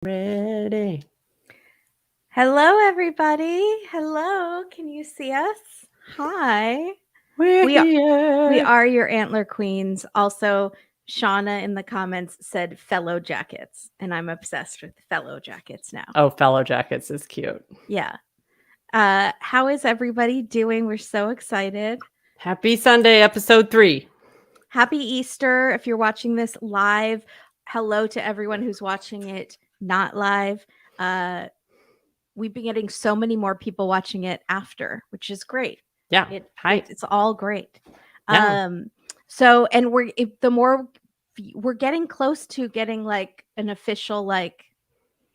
Ready. Hello, everybody. Hello. Can you see us? Hi. We're We are, we here. are your antler queens. Also, Shauna in the comments said fellow jackets, and I'm obsessed with fellow jackets now. Oh, fellow jackets is cute. Yeah. How is everybody doing? We're so excited. Happy Sunday, episode 3. Happy Easter. If you're watching this live, hello to everyone who's watching it not live. We've been getting so many more people watching it after, which is great. Yeah. Hi. It's all great. Yeah. So and the more we're getting close to getting like an official, like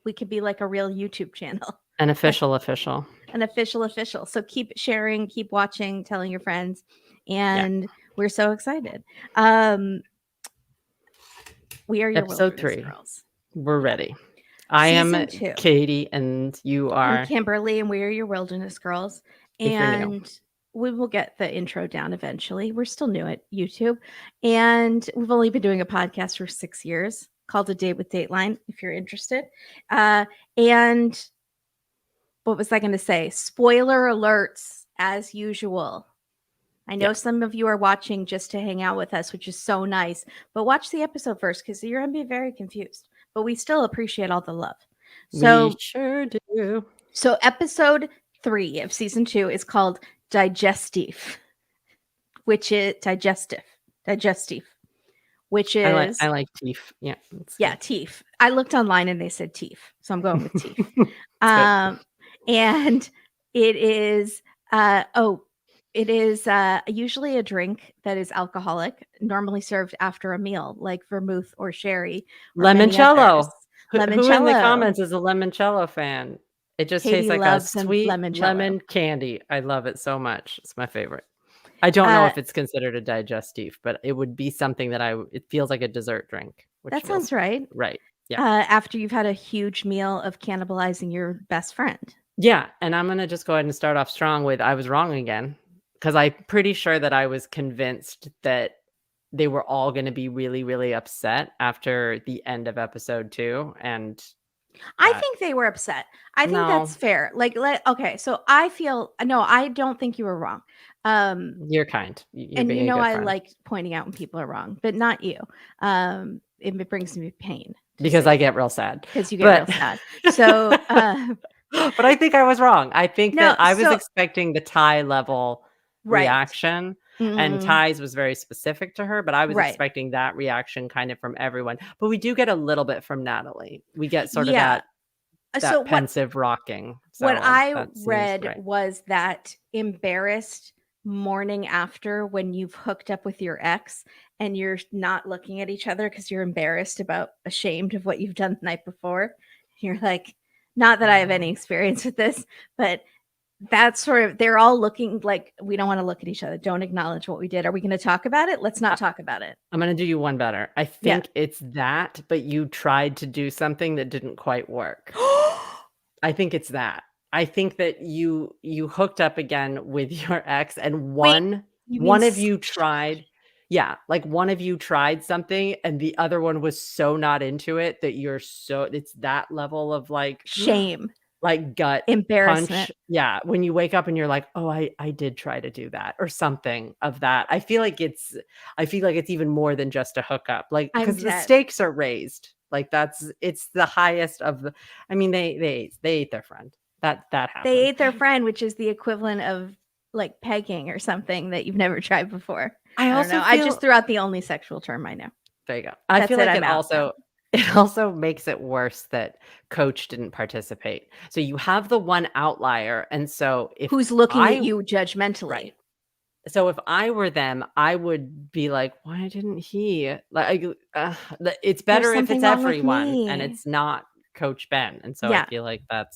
we could be like a real YouTube channel. An official. An official. So keep sharing, keep watching, telling your friends, and we're so excited. We are your Episode wilderness 3. girls. We're ready. I Season am 2. Katie and you I'm are Kimberly, and we are your wilderness girls. if you're new. And we will get the intro down eventually. We're still new at YouTube. And we've only been doing a podcast for 6 years called A Date with Dateline, if you're interested. And what was I going to say? Spoiler alerts, as usual. I know some of you are watching just to hang out with us, which is so nice. But watch the episode first because you're going to be very confused. But we still appreciate all the love. So we sure do. So episode 3 of season 2 is called Digestive, which is digestive, which is I like teeth. Yeah. teeth. I looked online and they said teeth, so I'm going with teeth. Good. And it is usually a drink that is alcoholic, normally served after a meal, like vermouth or sherry or many others. Limoncello. Who in the comments is a limoncello fan? It just Katie tastes like a loves sweet limoncello. lemon candy. I love it so much. It's my favorite. I don't know if it's considered a digestive, but it would be something that it feels like a dessert drink. That sounds right. Right. Yeah. After you've had a huge meal of cannibalizing your best friend. Yeah. And I'm going to just go ahead and start off strong with I was wrong again, because I'm pretty sure that I was convinced that they were all going to be really, really upset after the end of episode 2. And I think they were upset. I think that's fair. Okay, so I don't think you were wrong. You're kind. You're and being a good I friend. like pointing out when people are wrong, but not you. It brings me pain because I get real sad. Because you get real sad. So, but I think I was wrong. I think that I was expecting the Ty level reaction. And Ty's was very specific to her, but I was expecting that reaction kind of from everyone. But we do get a little bit from Natalie. We get sort of that pensive rocking. So what I read was that embarrassed morning after, when you've hooked up with your ex and you're not looking at each other because you're embarrassed ashamed of what you've done the night before. You're like, not that I have any experience with this, but that's sort of, they're all looking like, we don't want to look at each other. Don't acknowledge what we did. Are we going to talk about it? Let's not talk about it. I'm going to do you one better. I think it's that, but you tried to do something that didn't quite work. I think it's that. I think that you hooked up again with your ex and one of you tried. Yeah. Like one of you tried something and the other one was so not into it that it's that level of like shame. Like gut embarrassment punch. Yeah, when you wake up and you're like, oh, I did try to do that or something of that. I feel like it's even more than just a hookup, like because the stakes are raised. Like it's the highest of the. I mean, they ate their friend. That happened. They ate their friend, which is the equivalent of like pegging or something that you've never tried before. I don't know. I just threw out the only sexual term I know. There you go. I feel like it also makes it worse that Coach didn't participate. So you have the one outlier. And so who's looking at you judgmentally. Right. So if I were them, I would be like, why didn't he? Like, it's better if it's everyone and it's not Coach Ben. And so I feel like that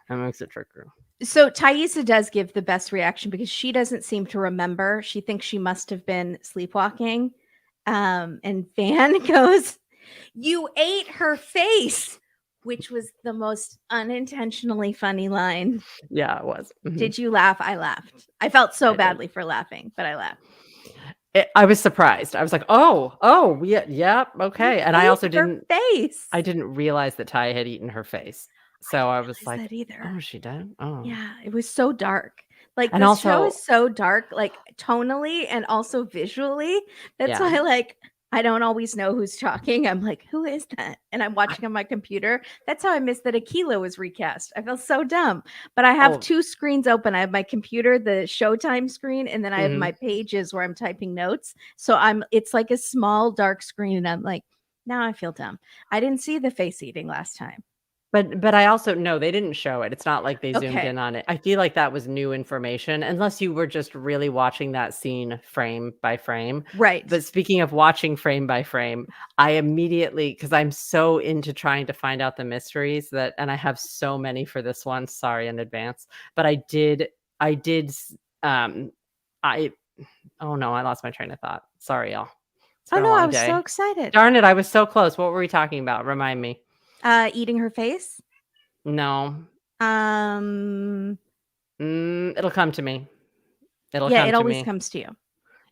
makes it trickier. So Taissa does give the best reaction because she doesn't seem to remember. She thinks she must have been sleepwalking. And Van goes, "You ate her face," which was the most unintentionally funny line. Yeah, it was. Mm-hmm. Did you laugh? I laughed. I felt so badly for laughing, but I laughed. I was surprised. I was like, "Oh, yeah, You okay." And I ate also her didn't face. I didn't realize that Ty had eaten her face. I So didn't I was realize like, that either. "Oh, she did? Oh." Yeah, it was so dark. Like, And this show also is so dark, like, tonally and also visually. That's yeah. why, like, I don't always know who's talking. I'm like, "Who is that?" And I'm I watching on my computer. That's how I missed that Akilah was recast. I felt so dumb. But I have oh, 2 screens open. I have my computer, the Showtime screen, and then I have my mhm. pages where I'm typing notes. So it's like a small dark screen, and I'm like, "Now I feel dumb." I didn't see the face eating last time. But I also no, they didn't show it. It's not like they zoomed Okay. in on it. I feel like that was new information, unless you were just really watching that scene frame by frame. Right. But speaking of watching frame by frame, I immediately, because 'cause I'm so into trying to find out the mysteries that, and I have so many for this one, sorry in advance, but I did s I oh no, I lost my train of thought. Sorry, y'all. It's Oh, been a no, I long was so day. excited. Darn it, I was so close. What were we talking about? Remind me. Eating her face? No. Um, It'll come to me. It'll yeah, come it to always me. comes to you.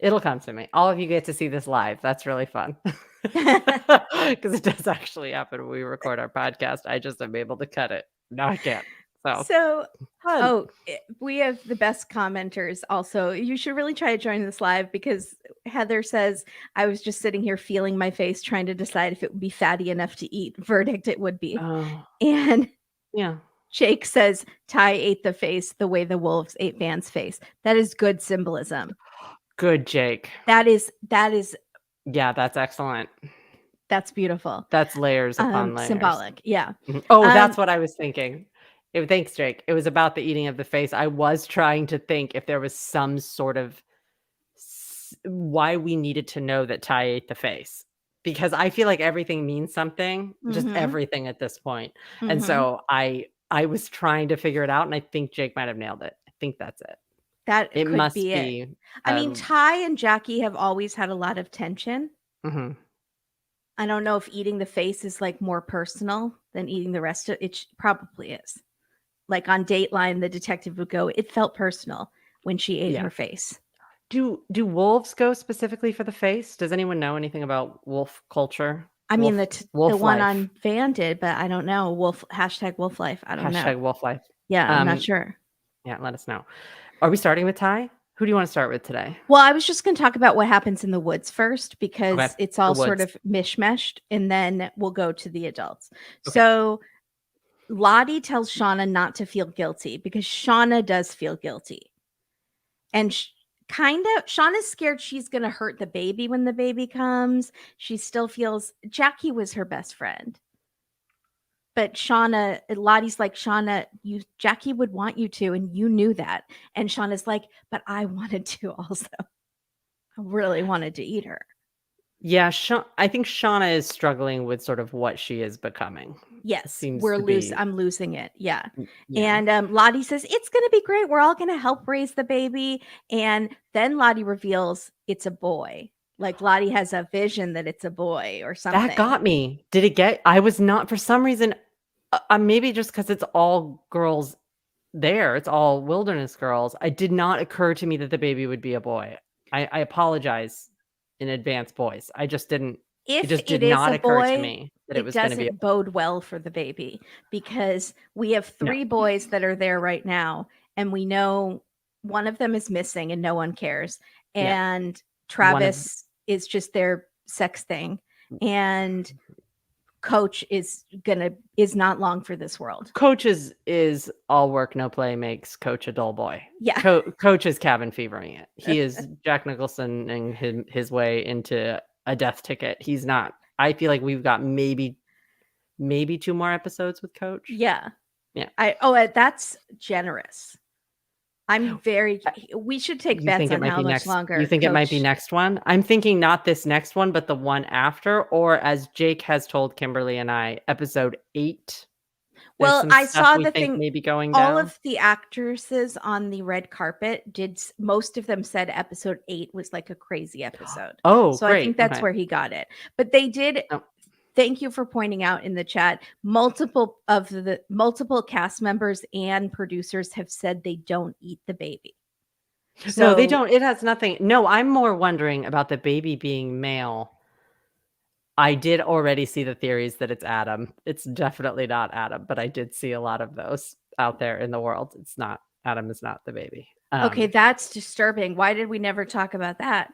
It'll come to me. All of you get to see this live. That's really fun. Because it does actually happen when we record our podcast. I just am able to cut it. No, I can't. So So, fun. we have the best commenters also. You should really try to join this live because Heather says, "I was just sitting here feeling my face trying to decide if it would be fatty enough to eat." Verdict, it would be. Oh, And yeah. Jake says, "Ty ate the face the way the wolves ate Van's face." That is good symbolism. Good, Jake. That is Yeah, that's excellent. that's beautiful. That's layers upon layers. Symbolic. Yeah. Mhm. Oh, Um, that's what I was thinking. Thanks, Jake. It was about the eating of the face. I was trying to think if there was some sort of why we needed to know that Ty ate the face, because I feel like everything means something, just mhm. everything at this point. And Mhm. so I was trying to figure it out, and I think Jake might have nailed it. I think that's it. That It could must be it. be, I mean, um Ty and Jackie have always had a lot of tension. mhm. I don't know if eating the face is, like, more personal than eating the rest of it. Probably is. Like, on Dateline, the detective would go, "It felt personal when she ate Yeah. her face." Do wolves go specifically for the face? Does anyone know anything about wolf culture? I mean, the Wolf one life. on Van did, but I don't know. Wolf hashtag wolf life. I don't know. Hashtag wolf life. Yeah, I'm not Um, sure. yeah, let us know. Are we starting with Ty? Who do you wanna start with today? Well, I was just gonna talk about what happens in the woods first Okay. because it's The all sort woods. of mishmashed, and then we'll go to the adults. Okay. So Lottie tells Shauna not to feel guilty because Shauna does feel guilty. And kind of, Shauna's scared she's going to hurt the baby when the baby comes. She still feels Jackie was her best friend. But Lottie's like, "Shauna, Jackie would want you to, and you knew that." And Shauna's like, "But I wanted to also. I really wanted to eat her." Yeah, I think Shauna is struggling with sort of what she is becoming. Yes, Seems to be I'm losing it. Yeah. yeah. And Lottie says, "It's going to be great. We're all going to help raise the baby." And then Lottie reveals it's a boy. Like Lottie has a vision that it's a boy or That something. got me. Did it get I was not for some reason, maybe just because it's all girls there, it's all wilderness girls, it did not occur to me that the baby would be a boy. I apologize in advance, boys. I just didn't it If just did it is not a occur to boy, me that it it was gonna be a doesn't bode well for the baby because we have no, 3 boys that are there right now, and we know one of them is missing and no one cares. yeah. And One of Travis is just their sex thing. And Coach is not long for this world. Coach is all work, no play makes Coach a dull boy. Yeah. Coach is cabin fevering it. He is Jack Nicholson-ing his way into a death ticket. He's not I feel like we've got maybe 2 more episodes with Coach. Yeah. Yeah. That's generous. I'm very we should take You bets think it on might how be much next you longer think it might be Coach. next one? I'm thinking not this next one, but the one after, or as Jake has told Kimberly and I, episode 8. There's Well, some I stuff saw we the think thing. may be going All down. of the actresses on the red carpet most of them said episode 8 was like a crazy episode. Oh, So I great. think that's Okay. where he got it. But they did. Oh, Thank you for pointing out in the chat. Multiple cast members and producers have said they don't eat the baby. No, they So don't. It has nothing. No, I'm more wondering about the baby being male. I did already see the theories that it's Adam. It's definitely not Adam, but I did see a lot of those out there in the world. It's not Adam is not the baby. okay, that's disturbing. Why did we never talk about that?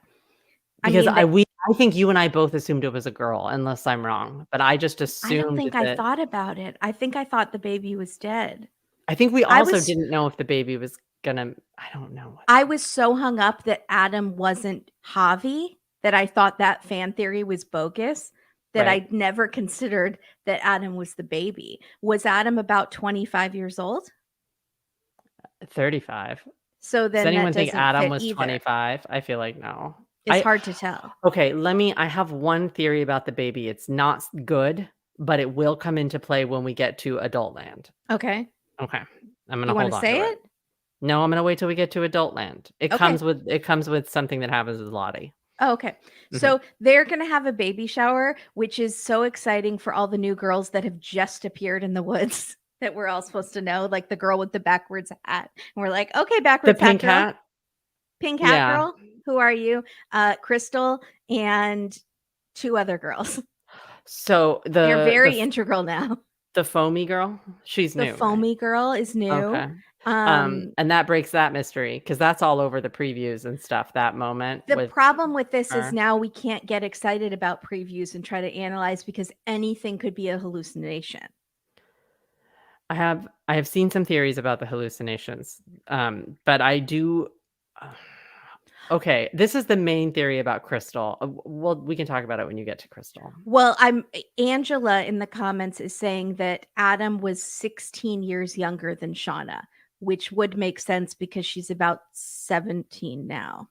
I Because mean, that I think you and I both assumed it was a girl, unless I'm wrong, but I just I don't assumed think I that thought about it. I think I thought the baby was dead. I think we I also was didn't know if the baby was gonna I don't know what I was so hung up that Adam wasn't Javi that I thought that fan theory was bogus that right. I never considered that Adam was the baby. Was Adam about 25 years old? 35. So Does then that anyone think doesn't Adam fit was either. 25? I feel like no. It's I hard to tell. Okay, I have one theory about the baby. It's not good, but it will come into play when we get to adult land. Okay. Okay. I'm gonna You want hold to on to say it. it? No, I'm gonna wait till we get to adult land. Okay. It comes with something that happens with Lottie. Oh, okay. Mhm. So they're going to have a baby shower, which is so exciting for all the new girls that have just appeared in the woods that we're all supposed to know, like the girl with the backwards hat. And we're like, okay, The backwards hat pink girl, hat? pink hat Yeah. girl. Who are you? Crystal and two other girls. So They're very integral now. the foamy girl, she's The new, right? foamy girl is new. Okay. Um, And that breaks that mystery because that's all over the previews and stuff, that moment the with problem with this is her. now we can't get excited about previews and try to analyze because anything could be a hallucination. I have seen some theories about the hallucinations, but I do okay, this is the main theory about Crystal. Well, we can talk about it when you get to Crystal. Well, Angela in the comments is saying that Adam was 16 years younger than Shauna, which would make sense because she's about 17 now,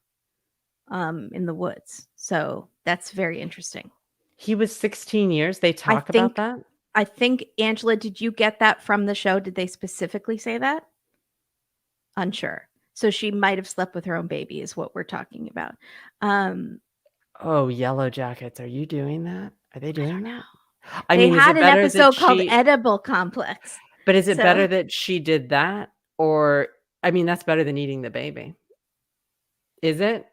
in the woods. So that's very interesting. He was 16 years? They I talk about think that? I think Angela, did you get that from the show? Did they specifically say that? Unsure. So she might have slept with her own baby is what we're talking about. Um, Oh, Yellowjackets, are you doing that? Are they I doing don't that? know. I They mean, is had it an better that episode called she Edible Complex. but is it So better that she did that? Or I mean, that's better than eating the baby. Is it?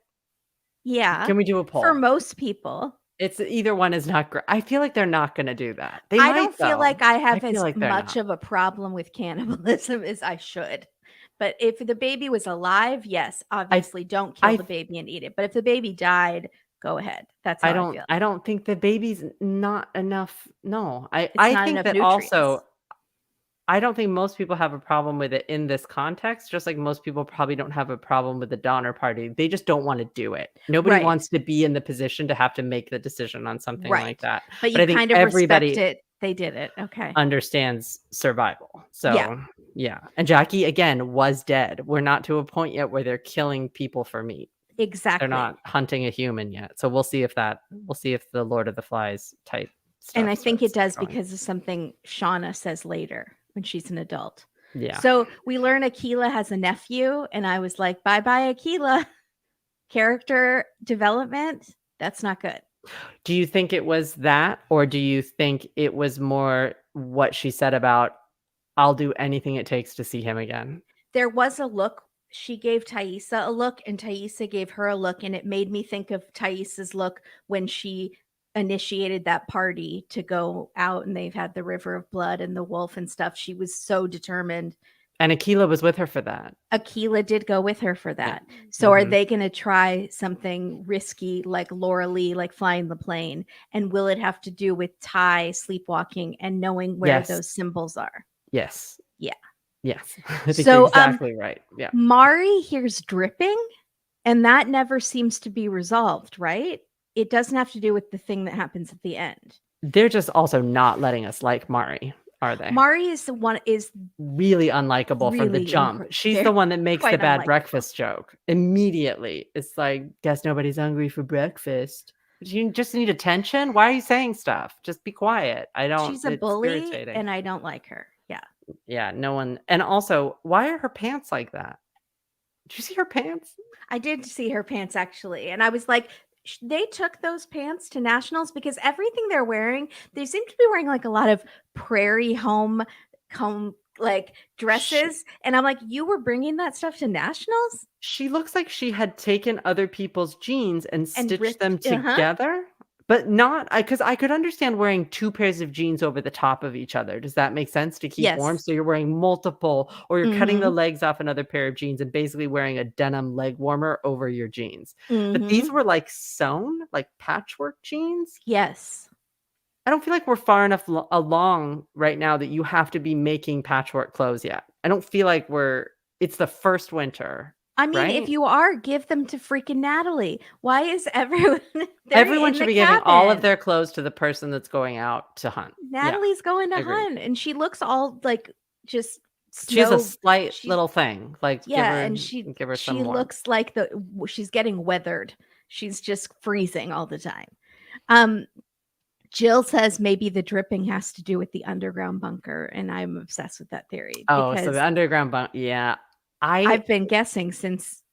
yeah, Can we do a for poll? most people. It's either one is not great. I feel like they're not gonna do that. They I might don't feel though. like I I have feel as like they're much not. of a problem with cannibalism as I should. But if the baby was alive, yes, I obviously don't kill I the baby and eat it. But if the baby died, go ahead. That's how I feel. I don't think the baby's not enough. No. It's I not think enough that nutrients. also I don't think most people have a problem with it in this context, just like most people probably don't have a problem with the Donner Party. They just don't wanna do it. Nobody Right. wants to be in the position to have to make the decision on something like Right. that. But But you I think kind of respect everybody it. They did it. Okay. understands survival. Yeah, So, yeah. And Jackie, again, was dead. We're not to a point yet where they're killing people for meat. They're exactly. not hunting a human yet. So we'll see if the Lord of the Flies type And stuff I think it starts does going. because of something Shauna says later when she's an adult. Yeah. So we learn Akilah has a nephew, and I was like, bye bye, Akilah. Character development, that's not good. Do you think it was that, or do you think it was more what she said about, "I'll do anything it takes to see him again"? There was a look. She gave Thaisa a look, and Thaisa gave her a look, and it made me think of Thaisa's look when she initiated that party to go out, and they've had the river of blood and the wolf and stuff. She was so determined. And Akilah was with her for that. Akilah did go with her for Yeah. that. So are Mhm. they going to try something risky like Laura Lee, like flying the plane? And will it have to do with Ty sleepwalking and knowing where Yes. those symbols are? Yes. Yeah. Yes. I think you're So exactly right. Yeah. Mari hears dripping, and that never seems to be resolved, right? It doesn't have to do with the thing that happens at the end. They're just also not letting us like Mari, are they? Mari is the one is Really unlikable from the really jump. She's the very one that makes the quite bad unlikable. breakfast joke immediately. It's like, "Guess nobody's hungry for breakfast." You just need attention? Why are you saying stuff? Just be quiet. I don't She's a it's bully, irritating. and I don't like her. Yeah. Yeah, no one and also, why are her pants like that? Did you see her pants? I did see her pants actually, and I was like, they took those pants to nationals because everything they're wearing, they seem to be wearing like a lot of prairie home like dresses, and I'm like, you were bringing that stuff to nationals She looks like she had taken other people's jeans and and stitched ripped. them together, but not because I could understand wearing 2 pairs of jeans over the top of each other. Does that make sense to keep warm? Yes. So you're wearing multiple or you're cutting the Mhm. legs off another pair of jeans and basically wearing a denim leg warmer over your jeans. But these Mhm. were, like, sewn, like patchwork jeans? Yes. I don't feel like we're far enough along right now that you have to be making patchwork clothes yet. I don't feel like it's the first winter, I mean, if right? you are, give them to freaking Natalie. Why is everyone they're Everyone in should the be giving all of cabin? their clothes to the person that's going out to hunt. Yeah, Natalie's going to I agree. hunt, and she looks all like just She has a snow. slight She's little thing, like, Yeah, and she give her some she warmth. looks like she's getting weathered. She's just freezing all the time. Um, Jill says maybe the dripping has to do with the underground bunker, and I'm obsessed with that theory Oh, so because the underground bunk yeah. I I've been guessing since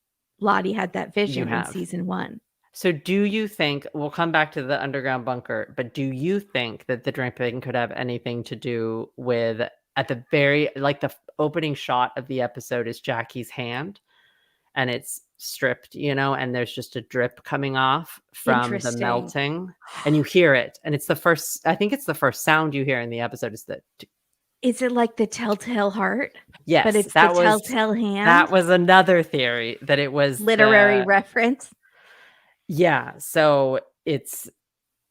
Lottie had that You vision in have. season 1. So do you think we'll come back to the underground bunker, but do you think that the dripping could have anything to do with at the very like, the opening shot of the episode is Jackie's hand, and it's stripped, and there's just a drip coming off from the Interesting. melting, and you hear it, and I think it's the first sound you hear in the episode is the Is it like the telltale heart, but yes, it's the telltale hand? that was another theory that it was Literary reference? yeah, so it's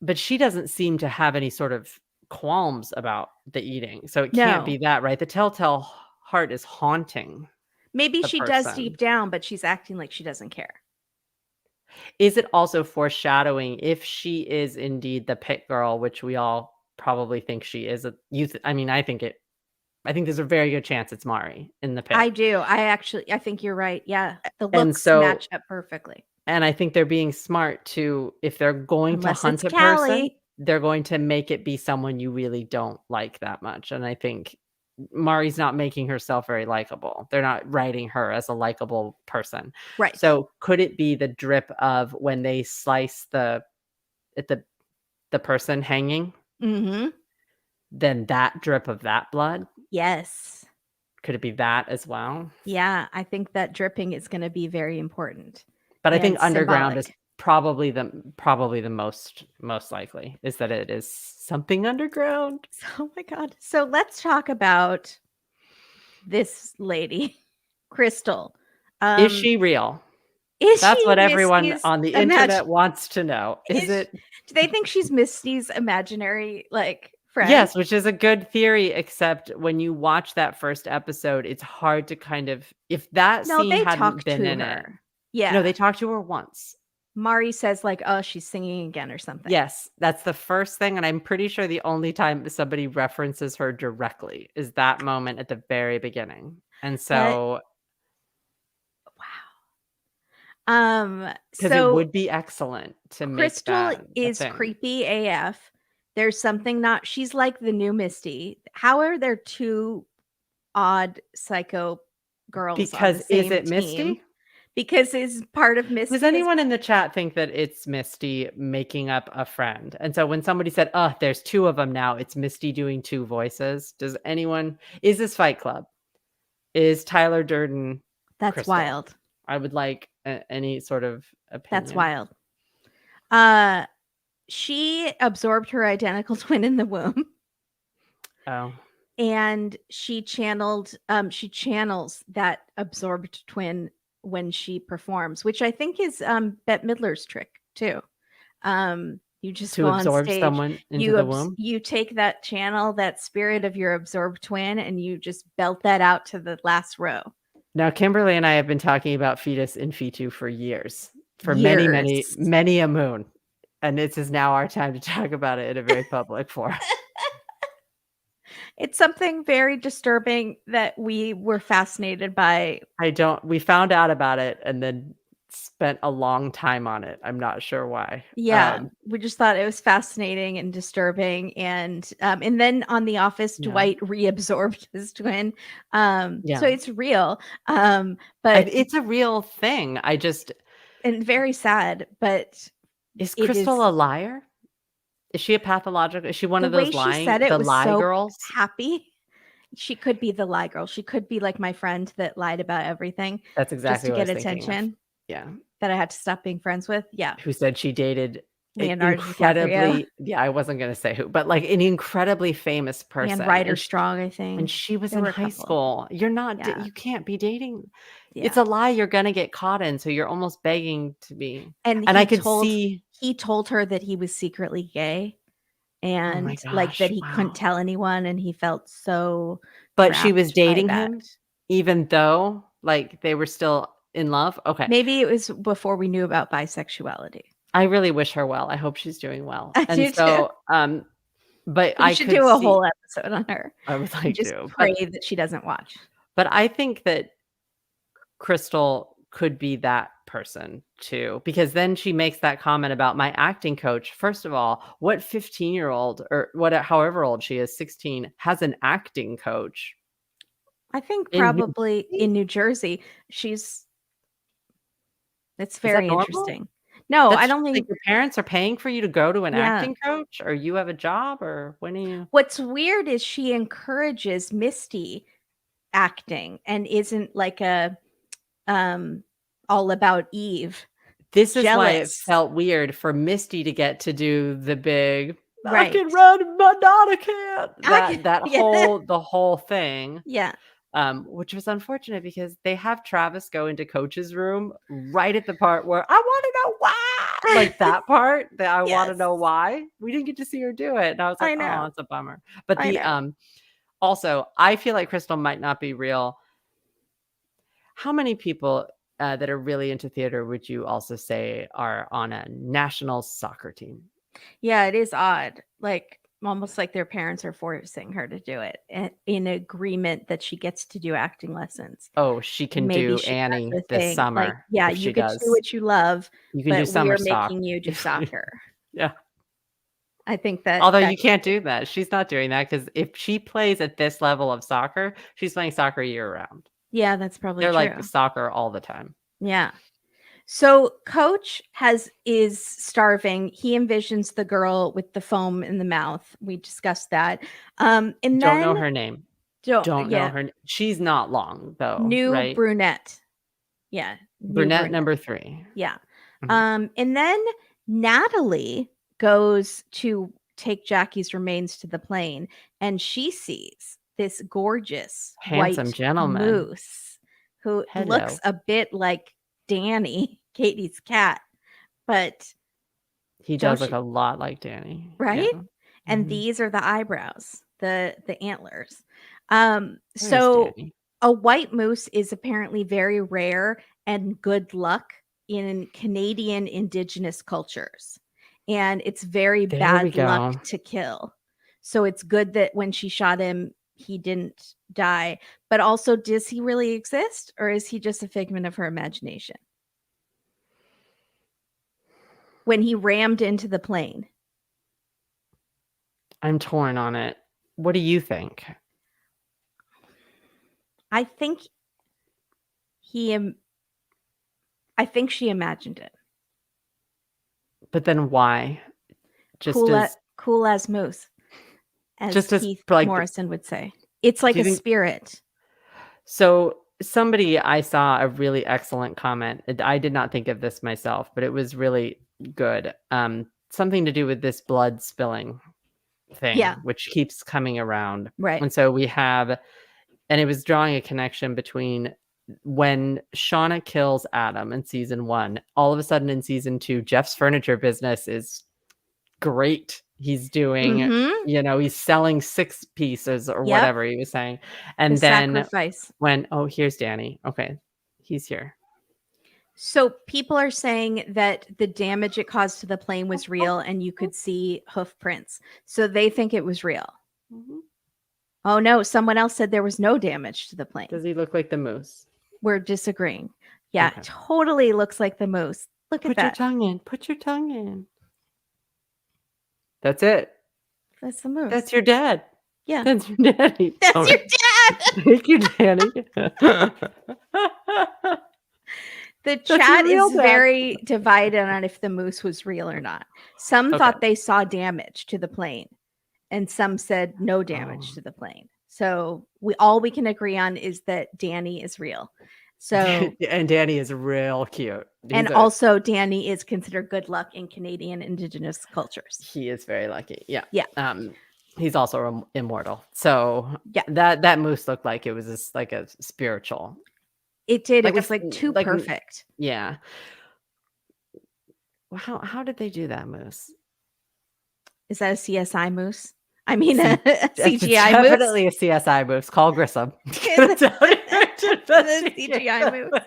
but she doesn't seem to have any sort of qualms about the eating, so it can't No. be that, right? The telltale heart is haunting Maybe the she does deep person. down, but she's acting like she doesn't care. Is it also foreshadowing if she is indeed the pit girl, which we all probably think she is a youth I mean, I think there's a very good chance it's Mari in the pit. I do. I think you're right. Yeah. The And looks so match up perfectly. and I think they're being smart to if they're going to Unless it's hunt a person, Callie. they're going to make it be someone you really don't like that much, and I think Mari's not making herself very likable. They're not writing her as a likable person. Right. So, could it be the drip of when they slice at the person hanging, Mhm. then that drip of that blood? Yes. Could it be that as well? Yeah, I think that dripping is gonna be very important But I think and underground is symbolic. probably the most likely is that it is something underground. Oh my god. So let's talk about this lady, Crystal. Is Um, she real? is That's she what everyone Misty's on the imagine internet wants to know. Is is it do they think she's Misty's imaginary, like, friend? Yes, which is a good theory, except when you watch that first episode, it's hard to kind of if that No, scene they hadn't talk been to in it. her. No, Yeah. they talked to her once. Mari says, like, "Oh, she's singing again," or something. Yes, that's the first thing, and I'm pretty sure the only time somebody references her directly is that moment at the very beginning. And That so wow. 'cause it So would be excellent to make Crystal that a is thing. creepy AF. There's something not she's like the new Misty. How are there 2 odd psycho girls on the Because is same it team? Misty? Because is part of Does Misty is anyone in the chat think that it's Misty making up a friend? And so when somebody said, "Oh, there's 2 of them now, it's Misty doing 2 voices." Does anyone is this Fight Club? Is Tyler Durden that's Crystal? wild. I would like any sort of That's opinion. wild. Uh, she absorbed her identical twin in the womb, Oh, and she channels that absorbed twin when she performs, which I think is, Bette Midler's trick too. You just to go on absorb stage, someone into the womb? you take that channel, that spirit of your absorbed twin, and you just belt that out to the last row. Now, Kimberly and I have been talking about fetus in fetu for years, for many, many, Years. many a moon. And this is now our time to talk about it in a very public forum. It's something very disturbing that we were fascinated by. We found out about it and then spent a long time on it. I'm not sure why. Yeah, we just thought it was fascinating and disturbing, and then on The Office, Yeah. Dwight reabsorbed his twin. Yeah. So it's real, but It's a real thing. and very sad, but Is it Crystal is a liar? Is she a pathological is she one the of way those she said it the was lie so girls? happy. She could be the lie girl. She could be like my friend that lied about everything That's just exactly to what I get was thinking of. attention Yeah. that I had to stop being friends with. Yeah. Who said she dated a Leonardo DiCaprio incredibly yeah, I wasn't gonna say who, but, like, an incredibly famous and person, Ryder Strong, I and think. she was There in were a high couple. school. You're not d Yeah. you can't be dating it's Yeah. a lie you're gonna get caught in, so you're almost begging to be And and I could see he told her that he was secretly gay oh my and, like, that gosh, he couldn't wow. tell anyone, and he felt so But she was trapped by dating that. him even though, like, they were still in love? Okay. Maybe it was before we knew about bisexuality. I really wish her well. I hope she's doing well. I And do too. so, but We I should could do a see whole episode on her I would and like just to, pray that she doesn't watch. but I think that Crystal could be that person too, because then she makes that comment about my acting coach. First of all, what 15-year-old or what however old she is, 16, has an acting coach I think in New probably Jersey? in New Jersey, it's Is that very normal? interesting. No, I That's don't just like think your parents are paying for you to go to an yeah. acting coach, or you have a job, or when are you What's weird is she encourages Misty acting and isn't like a, um, all about Eve, This is why it jealous. felt weird for Misty to get to do the big, "I Right. can run, Madonna can't." I That yeah. whole the whole thing. Yeah. Which was unfortunate because they have Travis go into Coach's room right at the part where, "I wanna know why!" Like, that part, that "I wanna Yes. know why," we didn't get to see her do it, and I was like, I "Oh, know. it's a bummer." But I know. also, I feel like Crystal might not be real. How many people, that are really into theater would you also say are on a national soccer team? Yeah, it is odd. Like, almost like their parents are forcing her to do it in agreement that she gets to do acting lessons. Oh, she can Maybe do she has Annie a this thing, like, summer "Yeah, if you she get to do does. what you love, You can do but we summer are stock. making you do soccer." Yeah. I think that Although that you could can't do be. that. She's not doing that because if she plays at this level of soccer, she's playing soccer year round. Yeah, that's probably They're like true. soccer all the time. Yeah. So Coach is starving. He envisions the girl with the foam in the mouth. We discussed that. And Don't know then her name. don't Don't know yeah, her she's not long though, new right? brunette. Yeah, new Brunette brunette. number 3. Yeah. Mhm. And then Natalie goes to take Jackie's remains to the plane, and she sees this gorgeous Handsome white gentleman. moose who looks Hello. a bit like Danny, Katie's cat, but He does don't look you a lot like Danny. right? Yeah. And Mhm. these are the eyebrows, the antlers. Where is So Danny? a white moose is apparently very rare and good luck in Canadian Indigenous cultures. And it's very There we bad luck go. to kill. So it's good that when she shot him, he didn't die. But also, does he really exist or is he just a figment of her imagination? When he rammed into the plane, I'm torn on it. What do you think? I think he, I think she imagined it. But then why? Just Cool, as cool as moose, as just as Keith like Morrison would say. It's do like you a think spirit. so somebody I saw a really excellent comment. I did not think of this myself, but it was really good. Something to do with this blood spilling thing, Yeah, which keeps coming around. right. And so we have and it was drawing a connection between when Shauna kills Adam in season 1, all of a sudden in season 2, Jeff's furniture business is great. He's doing, Mhm. he's selling 6 pieces or Yep. whatever he was saying. The And then sacrifice. when, oh, here's Danny. Okay. He's here. So people are saying that the damage it caused to the plane was real and you could see hoof prints. So they think it was real. Mhm. Oh no, someone else said there was no damage to the plane. Does he look like the moose? We're disagreeing. Yeah, Okay. totally looks like the moose. Look at Put your that. tongue in. Put your tongue in. That's it. That's the moose. That's your dad. Yeah. That's your daddy. That's All your right. dad. Thank you, Danny. The That's your chat real is dad. very divided on if the moose was real or not. Some Okay. thought they saw damage to the plane, and some said no Oh, damage to the plane. So all we can agree on is that Danny is real. So And Danny is real cute. and also Danny is considered good luck in Canadian Indigenous cultures. He is very lucky. Yeah. Yeah. He's also immortal. So Yeah. that moose looked like it was just like a spiritual. It did. Like it was like too perfect. Yeah. Well, how did they do that moose? Is that a CSI moose? I mean, a It's CGI moose? definitely a CSI moose. Call Grissom. It's a CGI moose.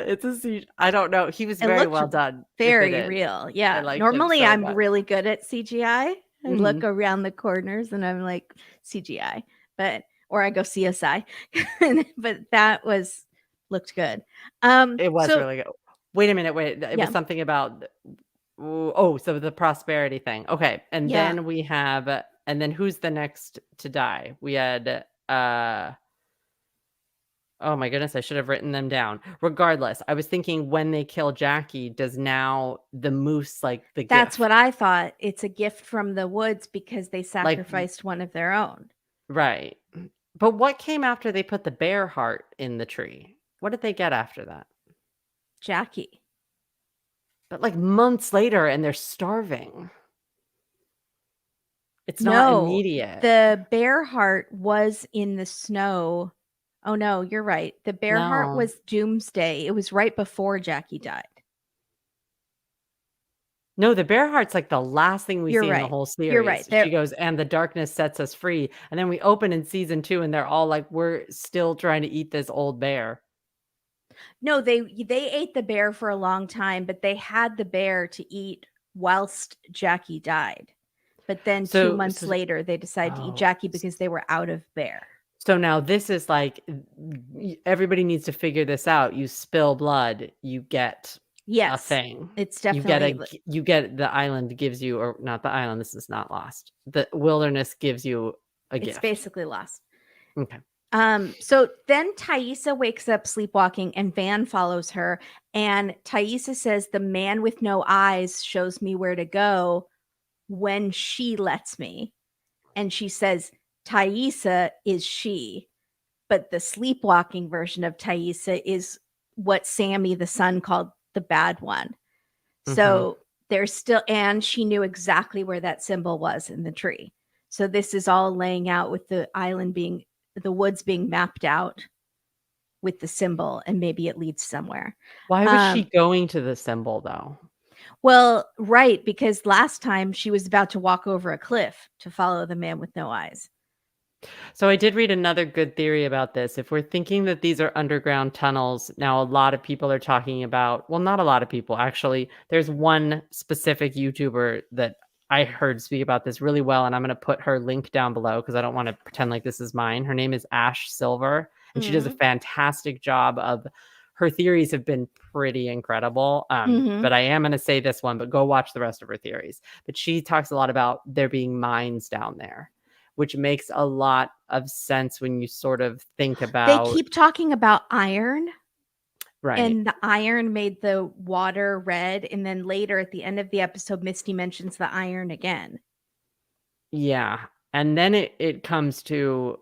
It's a CGI. I don't know. He was very well done. Very real. Yeah. Normally, I'm really good at CGI. I look around the corners and I'm like CGI, or I go CSI. But that looked good. It was really good. Wait a minute. It was something about. So the prosperity thing. Okay. And then we have, and then who's the next to die? We had, oh my goodness, I should have written them down. Regardless, I was thinking when they kill Jackie, does now the moose like the gift? That's what I thought. It's a gift from the woods because they sacrificed one of their own. Right. But what came after they put the bear heart in the tree? What did they get after that? Jackie. But like months later and they're starving. It's not immediate. The bear heart was in the snow. Oh no, you're right. The bear heart was doomsday. It was right before Jackie died. No, the bear heart's like the last thing we see in the whole series. You're right. She goes, and the darkness sets us free. And then we open in season 2 and they're all like, we're still trying to eat this old bear. No, they ate the bear for a long time, but they had the bear to eat whilst Jackie died. But then 2 months later, they decided to eat Jackie because they were out of bear. So now this is like, everybody needs to figure this out. You spill blood, you get a thing. It's definitely you get the island gives you, or not the island. This is not lost. The wilderness gives you a gift. It's basically lost. Okay. So then Thaisa wakes up sleepwalking and Van follows her. And Thaisa says, the man with no eyes shows me where to go when she lets me. And she says, Thaisa is she, but the sleepwalking version of Thaisa is what Sammy the son called the bad one. So there's still, and she knew exactly where that symbol was in the tree. So this is all laying out with the island being, the woods being mapped out with the symbol, and maybe it leads somewhere. Why was she going to the symbol though? Well, right, because last time she was about to walk over a cliff to follow the man with no eyes. So I did read another good theory about this. If we're thinking that these are underground tunnels, now a lot of people are talking about, well, not a lot of people, actually. There's one specific YouTuber that I heard speak about this really well, and I'm going to put her link down below because I don't want to pretend like this is mine. Her name is Ash Silver, and she does a fantastic job of, her theories have been pretty incredible. But I am going to say this one, but go watch the rest of her theories. But she talks a lot about there being mines down there, which makes a lot of sense when you sort of think about... They keep talking about iron. Right. And the iron made the water red. And then later at the end of the episode, Misty mentions the iron again. Yeah. And then it comes to...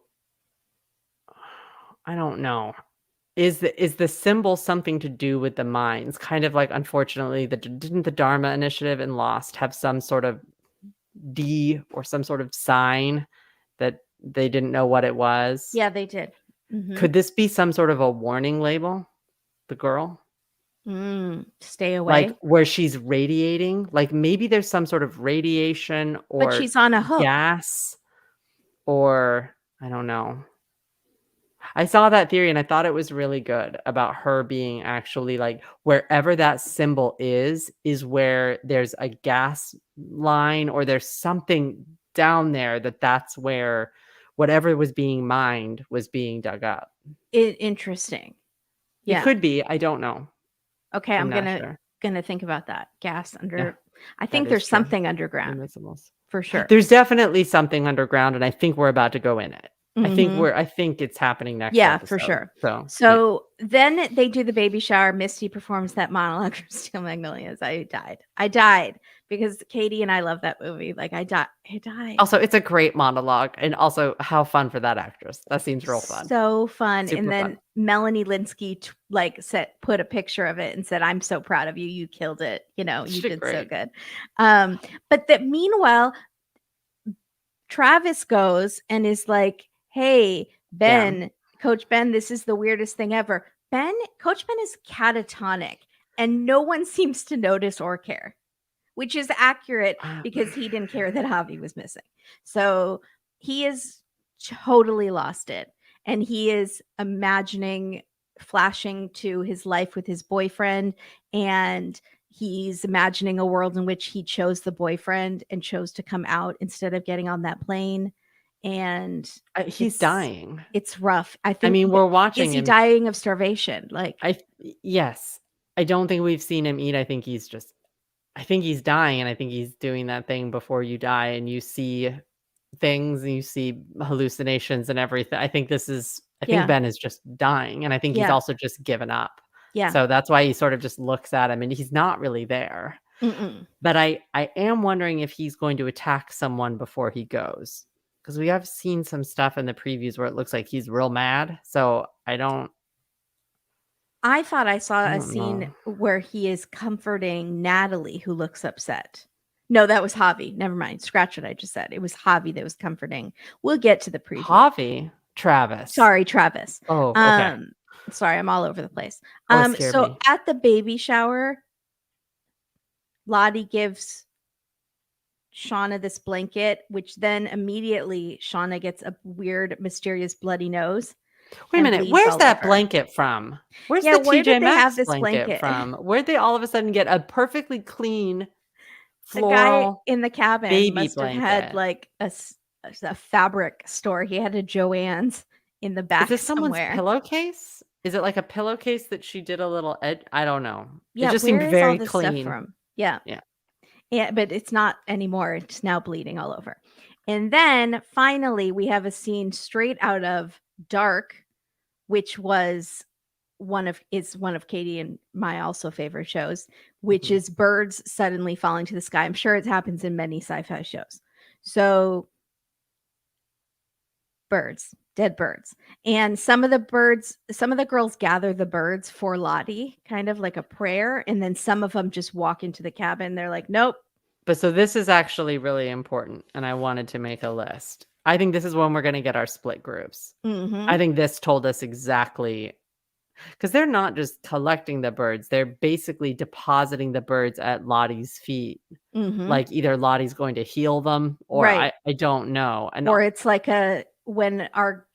I don't know. Is the symbol something to do with the mines? Kind of like, unfortunately, didn't the Dharma Initiative in Lost have some sort of D or some sort of sign that they didn't know what it was? Yeah, they did. Could this be some sort of a warning label? The girl? Stay away. Like where she's radiating? Like maybe there's some sort of radiation or but she's on a hook. Gas, or I don't know. I saw that theory and I thought it was really good about her being actually like wherever that symbol is where there's a gas line or there's something down there that's where whatever was being mined was being dug up. Interesting. Yeah. It could be. I don't know. Okay, I'm gonna think about that. Gas under. Yeah, I think there's something underground. Invisibles. For sure. There's definitely something underground, and I think we're about to go in it. I think it's happening next. Yeah, episode, for sure. So then they do the baby shower. Misty performs that monologue from Steel Magnolias. I died because Katie and I love that movie. Like I die. Also, it's a great monologue, and also how fun for that actress. That seems real fun. So fun. And Super then fun. Melanie Linsky put a picture of it and said, "I'm so proud of you. You killed it. You know, you She's did so great. good." But that meanwhile, Travis goes and is like, "Hey, Yeah. Ben, Coach Ben, this is the weirdest thing ever." Coach Ben is catatonic, and no one seems to notice or care, which is accurate because he didn't care that Javi was missing. So he is totally lost it. And he is flashing to his life with his boyfriend. And he's imagining a world in which he chose the boyfriend and chose to come out instead of getting on that plane. And he's dying. It's rough. I I think. mean, we're watching Is he him. dying of starvation? Like, Yes. I don't think we've seen him eat. I think he's dying, and I think he's doing that thing before you die and you see things and you see hallucinations and everything. I think Yeah. Ben is just dying, and I think he's Yeah. also just given up. Yeah. So that's why he sort of just looks at him and he's not really there. Mm-mm. But I am wondering if he's going to attack someone before he goes, because we have seen some stuff in the previews where it looks like he's real mad. So I thought I saw a don't scene know. where he is comforting Natalie, who looks upset. No, that was Javi. Never mind. Scratch what I just said. It was Javi that was comforting. We'll get to the preview. Javi? Travis. Sorry, Travis. Oh, okay. Sorry, I'm all over the place. It scared So me. at the baby shower, Lottie gives Shauna this blanket, which then immediately Shauna gets a weird, mysterious bloody nose. Wait a minute. bleeds Where's all that over. blanket from? Where's Yeah, the where did TJ they have Maxx this blanket blanket? from? Where'd they all of a sudden get a perfectly clean The guy floral in the cabin baby must have had blanket? like a fabric store. He had a Joann's in the Is back this someone's somewhere. pillowcase? Is it like a pillowcase that she did a little edge? I don't know. It Yeah, just seemed where is all very this stuff clean. from? Yeah. Yeah. Yeah, but it's not anymore. It's now bleeding all over. And then finally we have a scene straight out of Dark, which was one of Katie and my also favorite shows, which is birds suddenly falling to the sky. I'm sure it happens in many sci-fi shows. So dead birds. And some of the girls gather the birds for Lottie, kind of like a prayer. And then some of them just walk into the cabin. They're like, nope. But so this is actually really important, and I wanted to make a list. I think this is when we're going to get our split groups. Mm-hmm. I think this told us exactly, because they're not just collecting the birds. They're basically depositing the birds at Lottie's feet. Mm-hmm. Like either Lottie's going to heal them or Right. I don't know. And or it's like when our,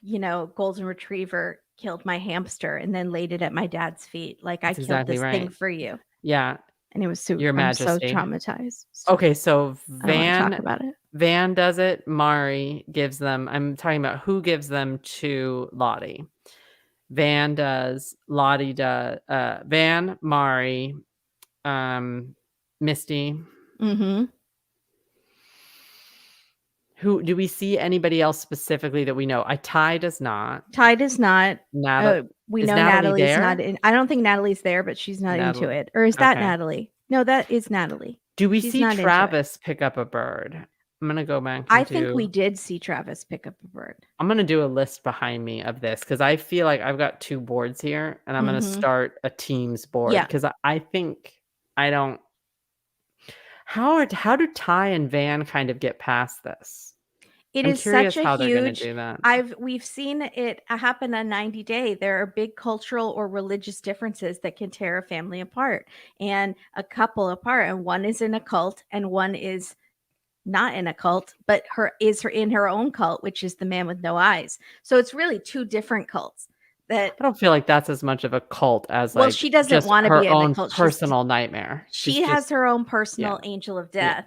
golden retriever killed my hamster and then laid it at my dad's feet. Like, I killed exactly this right. thing for you. Yeah. And it was super, Your I'm so Majesty. traumatized. Okay, so I don't want to talk about it. Van does it. Mari gives them. I'm talking about who gives them to Lottie. Van does. Lottie does. Van, Mari, Misty. Mm-hmm. Who do we see anybody else specifically that we know? Ty does not. Ty does not. We know Natalie Natalie's there? not in. I don't think Natalie's there, but she's not into it. Or is that Natalie? No, that is Natalie. Do we She's see not into it. Travis pick up a bird? I'm gonna go back. I think we did see Travis pick up a bird. I'm gonna do a list behind me of this because I feel like I've got two boards here, and I'm gonna start a team's board because I think I don't. How do Ty and Van kind of get past this? It I'm is curious such a how they're gonna huge. do that. We've seen it happen on 90 Day. There are big cultural or religious differences that can tear a family apart and a couple apart. And one is in a cult, and one is not in a cult, but in her own cult, which is the man with no eyes. So it's really two different cults. That I don't feel like that's as much of a cult as she doesn't want to be in a cult. Personal nightmare. She has her own personal angel of death,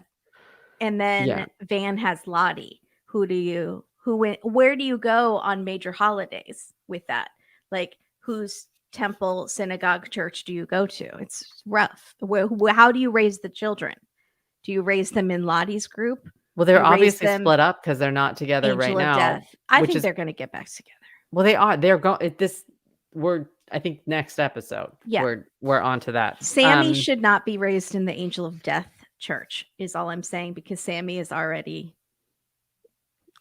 and then Van has Lottie. Where do you go on major holidays with that? Like, whose temple, synagogue, church do you go to? It's rough. How do you raise the children? Do you raise them in Lottie's group? Well, they're obviously split up because they're not together Angel right of now. Death. I think they're going to get back together. Well, they are. They're going. I think next episode. Yeah, we're on to that. Sammy should not be raised in the Angel of Death church is all I'm saying, because Sammy is already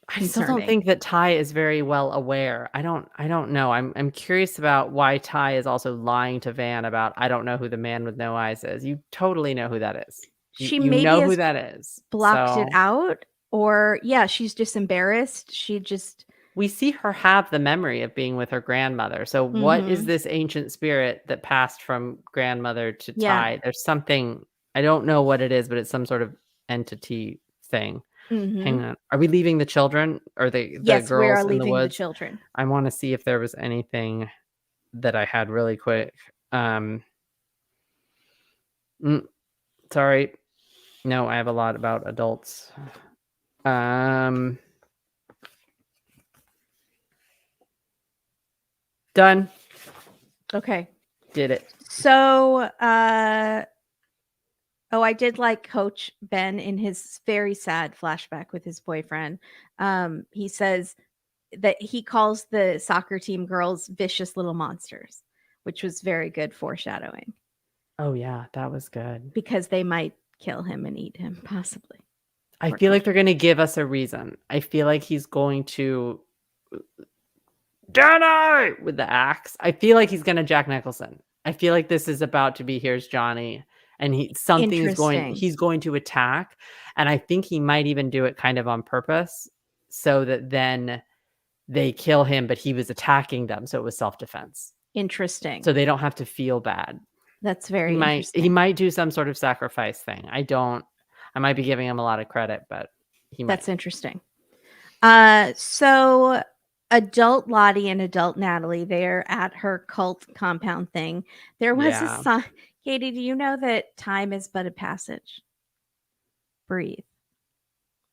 I still don't concerning. think that Ty is very well aware. I don't know. I'm curious about why Ty is also lying to Van about, "I don't know who the man with no eyes is." You totally know who that is. You She you maybe know who has that is. blocked it So, out, or yeah, she's just embarrassed. She just we see her have the memory of being with her grandmother. So what is Mhm. this ancient spirit that passed from grandmother to Yeah. Ty? There's something, I don't know what it is, but it's some sort of entity thing. Hang Mhm. on. Are we leaving the children or the Yes, we are girls in the leaving the woods? children. I wanna see if there was anything that I had really quick. Um, mm, sorry. No, I have a lot about adults. Um, done. Okay. Did it. So, oh, I did like Coach Ben in his very sad flashback with his boyfriend. He says that he calls the soccer team girls vicious little monsters, which was very good foreshadowing, Oh, yeah, that was good. because they might kill him and eat him, possibly. I Poor feel like Coach. they're gonna give us a reason. I feel like he's going to Johnny with the axe. I feel like he's gonna Jack Nicholson. I feel like this is about to be here's Johnny, and Interesting. he's going to attack, and I think he might even do it kind of on purpose so that then they kill him, but he was attacking them, so it was self-defense. Interesting. So they don't have to feel bad. That's He very might he interesting. might do some sort of sacrifice thing. I might be giving him a lot of credit, but he might. That's interesting. So adult Lottie and adult Natalie, they're at her cult compound thing. There was a Yeah. sign. Katie, do you know that time is but a passage? Breathe.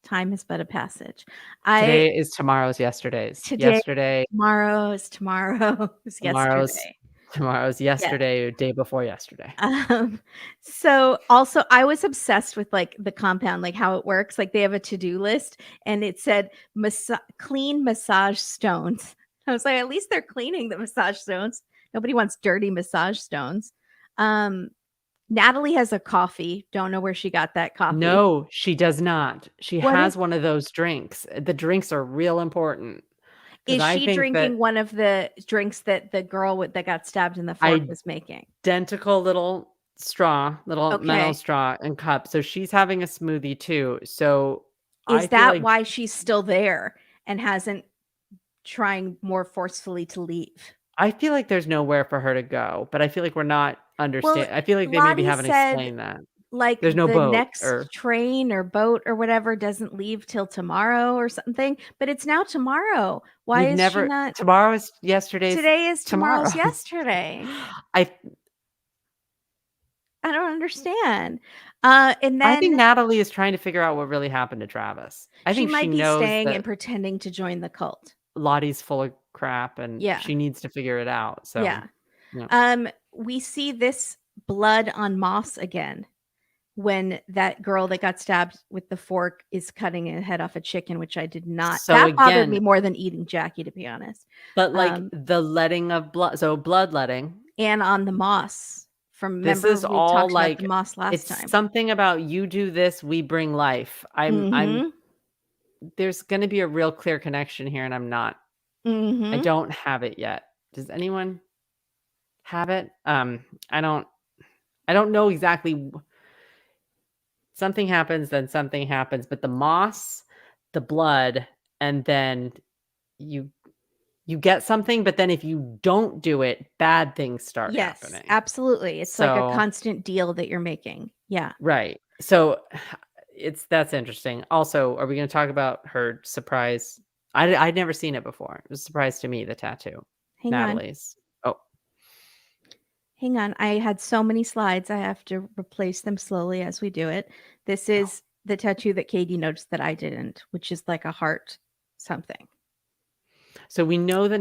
Time is but a passage. I Today is tomorrow's yesterday's. Today, tomorrow is Tomorrow's yesterday. tomorrow's Yeah. yesterday, day before yesterday. Um, so also I was obsessed with like the compound, like how it works. Like they have a to-do list and it said clean massage stones. I was like, at least they're cleaning the massage stones. Nobody wants dirty massage stones. Um, Natalie has a coffee. Don't know where she got that coffee. No, she does not. She What has one of those drinks. The drinks are real important because is I she think that drinking? One of the drinks that the girl that got stabbed in the fork was making. identical little straw, little metal Okay. straw and cup. So she's having a smoothie too. So I Is feel that like why she's still there and hasn't trying more forcefully to leave? there's nowhere for her to go, but I feel like we're not Well, understand I feel like they maybe Lottie haven't said explained that. like There's no the boat next or train or boat or whatever doesn't leave till tomorrow or something, but it's now tomorrow. Why we've is she never not? tomorrow is yesterday's Today is tomorrow. tomorrow's yesterday. I I don't understand. And I think then Natalie is trying to figure out what really happened to Travis. I she think she might be knows staying and that pretending to join the cult. Lottie's full of crap and Yeah. she needs to figure it out. So, Yeah. yeah. We see this blood on moss again when that girl that got stabbed with the fork is cutting a head off a chicken, which I did not. So That bothered me again, more than eating Jackie, to be honest. but like Um, the letting of blood, so bloodletting. and on the moss from This remember is we all talked about the like moss last it's time. something about you do this, we bring life. I'm Mhm. there's going to be a real clear connection here and I Mhm. don't have it yet. Does anyone have it? I don't know exactly. Something happens, then something happens, but the moss, the blood, and then you you get something, but then if you don't do it, bad things start Yes, happening. absolutely. It's like a So constant deal that you're making. Yeah. right. So that's interesting. Also, are we gonna talk about her surprise? I'd never seen it before. It was a surprise to me, the tattoo. Hang on. Natalie's. Oh, Hang on. I had so many slides. I have to replace them slowly as we do it. This oh. is the tattoo that Katie noticed that I didn't, which is like a heart something. So we know the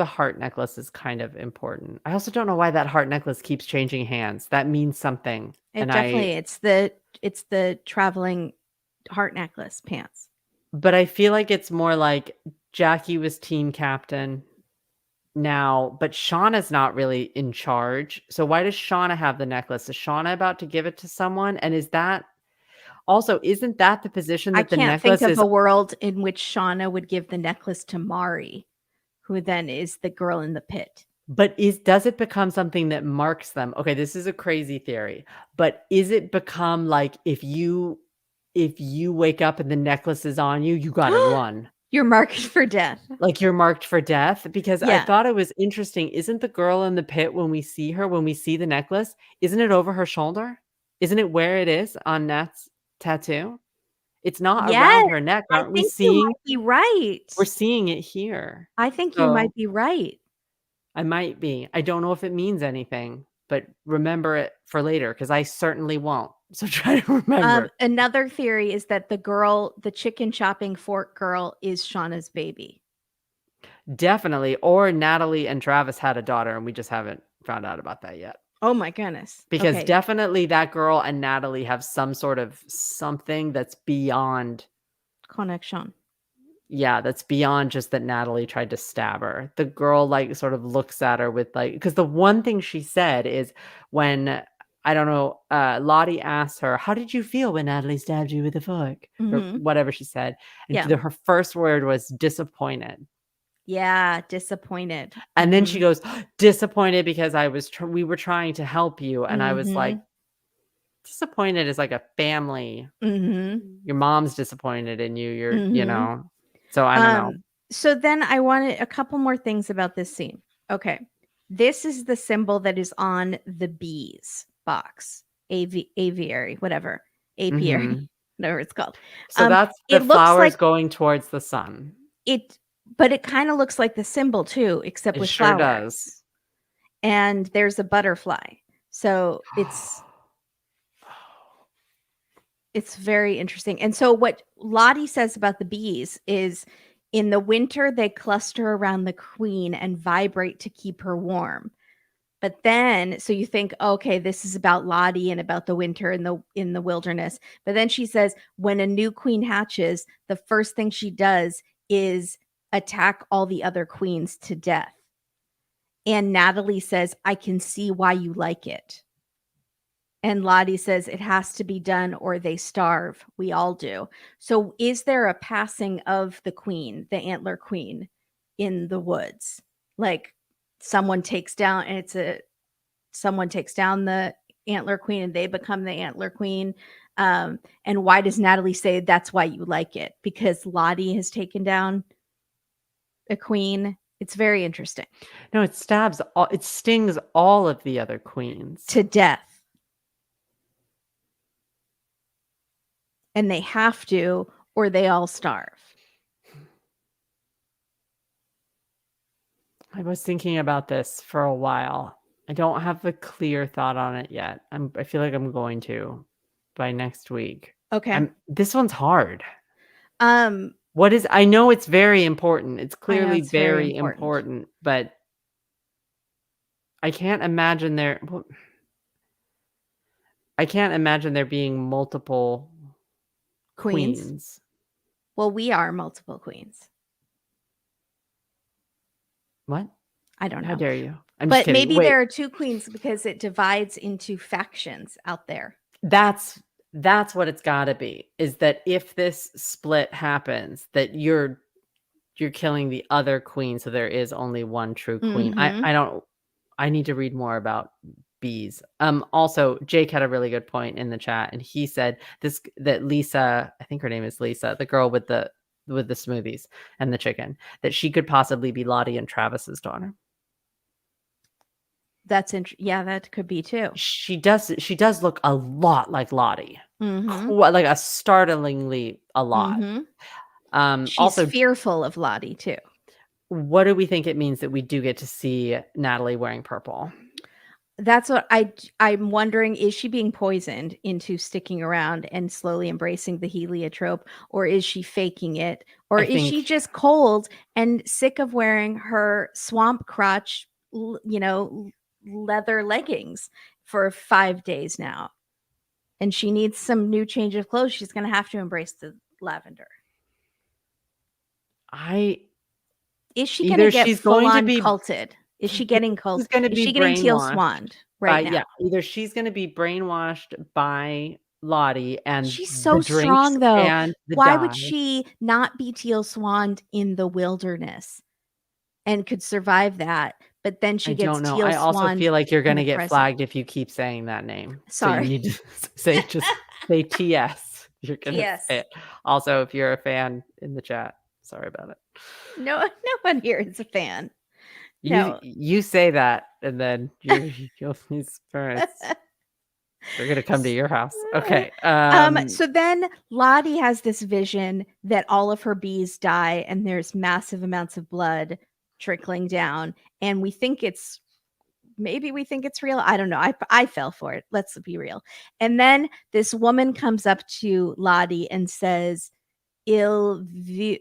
heart necklace is kind of important. I also don't know why that heart necklace keeps changing hands. That means something. It definitely it's the traveling heart necklace pants. But I feel like it's more like Jackie was team captain now, but Shauna's not really in charge. So why does Shauna have the necklace? Is Shauna about to give it to someone? And is that also, isn't that the position I that the can't think necklace of is? a world in which Shauna would give the necklace to Mari, who then is the girl in the pit. But does it become something that marks them? Okay, this is a crazy theory, but is it become like if you wake up and the necklace is on you, you gotta run. You're marked for death. Like you're marked for death? Because I Yeah. thought it was interesting. Isn't the girl in the pit when we see her, when we see the necklace, isn't it over her shoulder? Isn't it where it is on Nat's tattoo? It's not Yes, around her neck. I Aren't we think you seeing? might be right. We're seeing it here. I think you So might be right. I might be. I don't know if it means anything, but remember it for later because I certainly won't. So try to remember. Another theory is that the girl, the chicken chopping fork girl, is Shauna's baby. Definitely. Or Natalie and Travis had a daughter and we just haven't found out about that yet. Oh my goodness. Because Okay. definitely that girl and Natalie have some sort of something that's beyond. Connection. Yeah, that's beyond just that Natalie tried to stab her. The girl like sort of looks at her with like, because the one thing she said is when, I don't know, Lottie asked her, how did you feel when Natalie stabbed you with a fork? Or whatever she said. And Yeah. her first word was disappointed. Yeah, disappointed. And then she goes, disappointed because we were trying to help you. And I was like, disappointed is like a family. Your mom's disappointed in you. You know, so I don't know. So then I wanted a couple more things about this scene. Okay. This is the symbol that is on the bees box. Aviary, whatever. Apiary, whatever it's called. So that's the it looks flowers like going towards the sun. but it kind of looks like the symbol too, except It with sure flowers. does. And there's a butterfly. So it's very interesting. And so what Lottie says about the bees is in the winter, they cluster around the queen and vibrate to keep her warm. But then, so you think, okay, this is about Lottie and about the winter in the wilderness. But then she says, when a new queen hatches, the first thing she does is attack all the other queens to death. And Natalie says, I can see why you like it. And Lottie says it has to be done or they starve. We all do. So is there a passing of the queen, the antler queen, in the woods? Like someone takes down the antler queen and they become the antler queen. And why does Natalie say that's why you like it? Because Lottie has taken down a queen. It's very interesting. No, it stings all of the other queens to death. And they have to, or they all starve. I was thinking about this for a while. I don't have a clear thought on it yet. I feel like I'm going to by next week. Okay. This one's hard. I know it's very important. It's clearly very important, but I can't imagine there being multiple queens. Well, we are multiple queens. What? I don't know. How dare you? But maybe there are two queens because it divides into factions out there. That's what it's got to be, is that if this split happens, that you're killing the other queen, so there is only one true queen. I need to read more about bees. Also, Jake had a really good point in the chat, and he said that Lisa, I think her name is Lisa, the girl with the smoothies and the chicken, that she could possibly be Lottie and Travis's daughter. That's interesting. Yeah, that could be too. She does look a lot like Lottie. Like a startlingly a lot. She's also fearful of Lottie too. What do we think it means that we do get to see Natalie wearing purple? That's what I'm wondering. Is she being poisoned into sticking around and slowly embracing the heliotrope, or is she faking it? Or is she just cold and sick of wearing her swamp crotch, leather leggings for 5 days now? And she needs some new change of clothes. She's going to have to embrace the lavender. Is she gonna Either get she's full going to on be culted? Is she getting she's gonna is be she getting teal brainwashed swanned right by now? either she's gonna be brainwashed by Lottie and She's the so drinks strong, though. and the Why would dye. she not be teal swanned in the wilderness and could survive that, but then I she gets don't know. teal I also swanned feel like you're in the gonna get present? flagged if you keep saying that name. So you Sorry. need to just say TS. You're gonna say TS. it. Also, if you're a fan in the chat, sorry about it. No one here is a fan. You No. you say that, and then you'll these parents, they're gonna come to your house. Okay. So then Lottie has this vision that all of her bees die and there's massive amounts of blood trickling down, and we think it's real. I don't know. I fell for it. Let's be real. And then this woman comes up to Lottie and says, I'm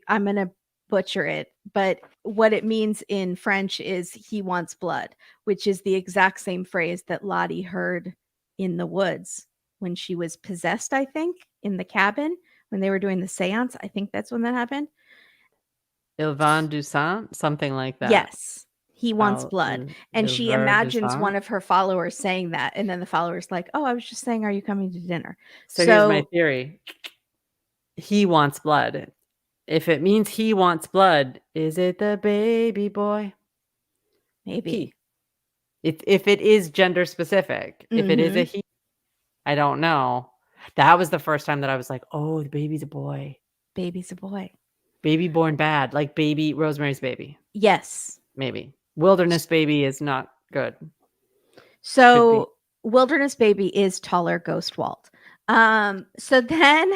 going to butcher it, but what it means in French is he wants blood, which is the exact same phrase that Lottie heard in the woods when she was possessed, I think, in the cabin when they were doing the seance. I think that's when that happened. Ilvan du sang, something like that. Yes. He wants Oh, blood. And she Ilver du imagines sang. one of her followers saying that. And then the follower's like, oh, I was just saying, are you coming to dinner? So here's my theory. He wants blood. If it means he wants blood, is it the baby boy? Maybe. He. If it is gender specific, if it is a he, I don't know. That was the first time that I was like, oh, the baby's a boy. Baby's a boy. Baby born bad, like baby Rosemary's Baby. Yes. Maybe. Wilderness Baby is not good. So Wilderness Baby is taller Ghost Walt. So then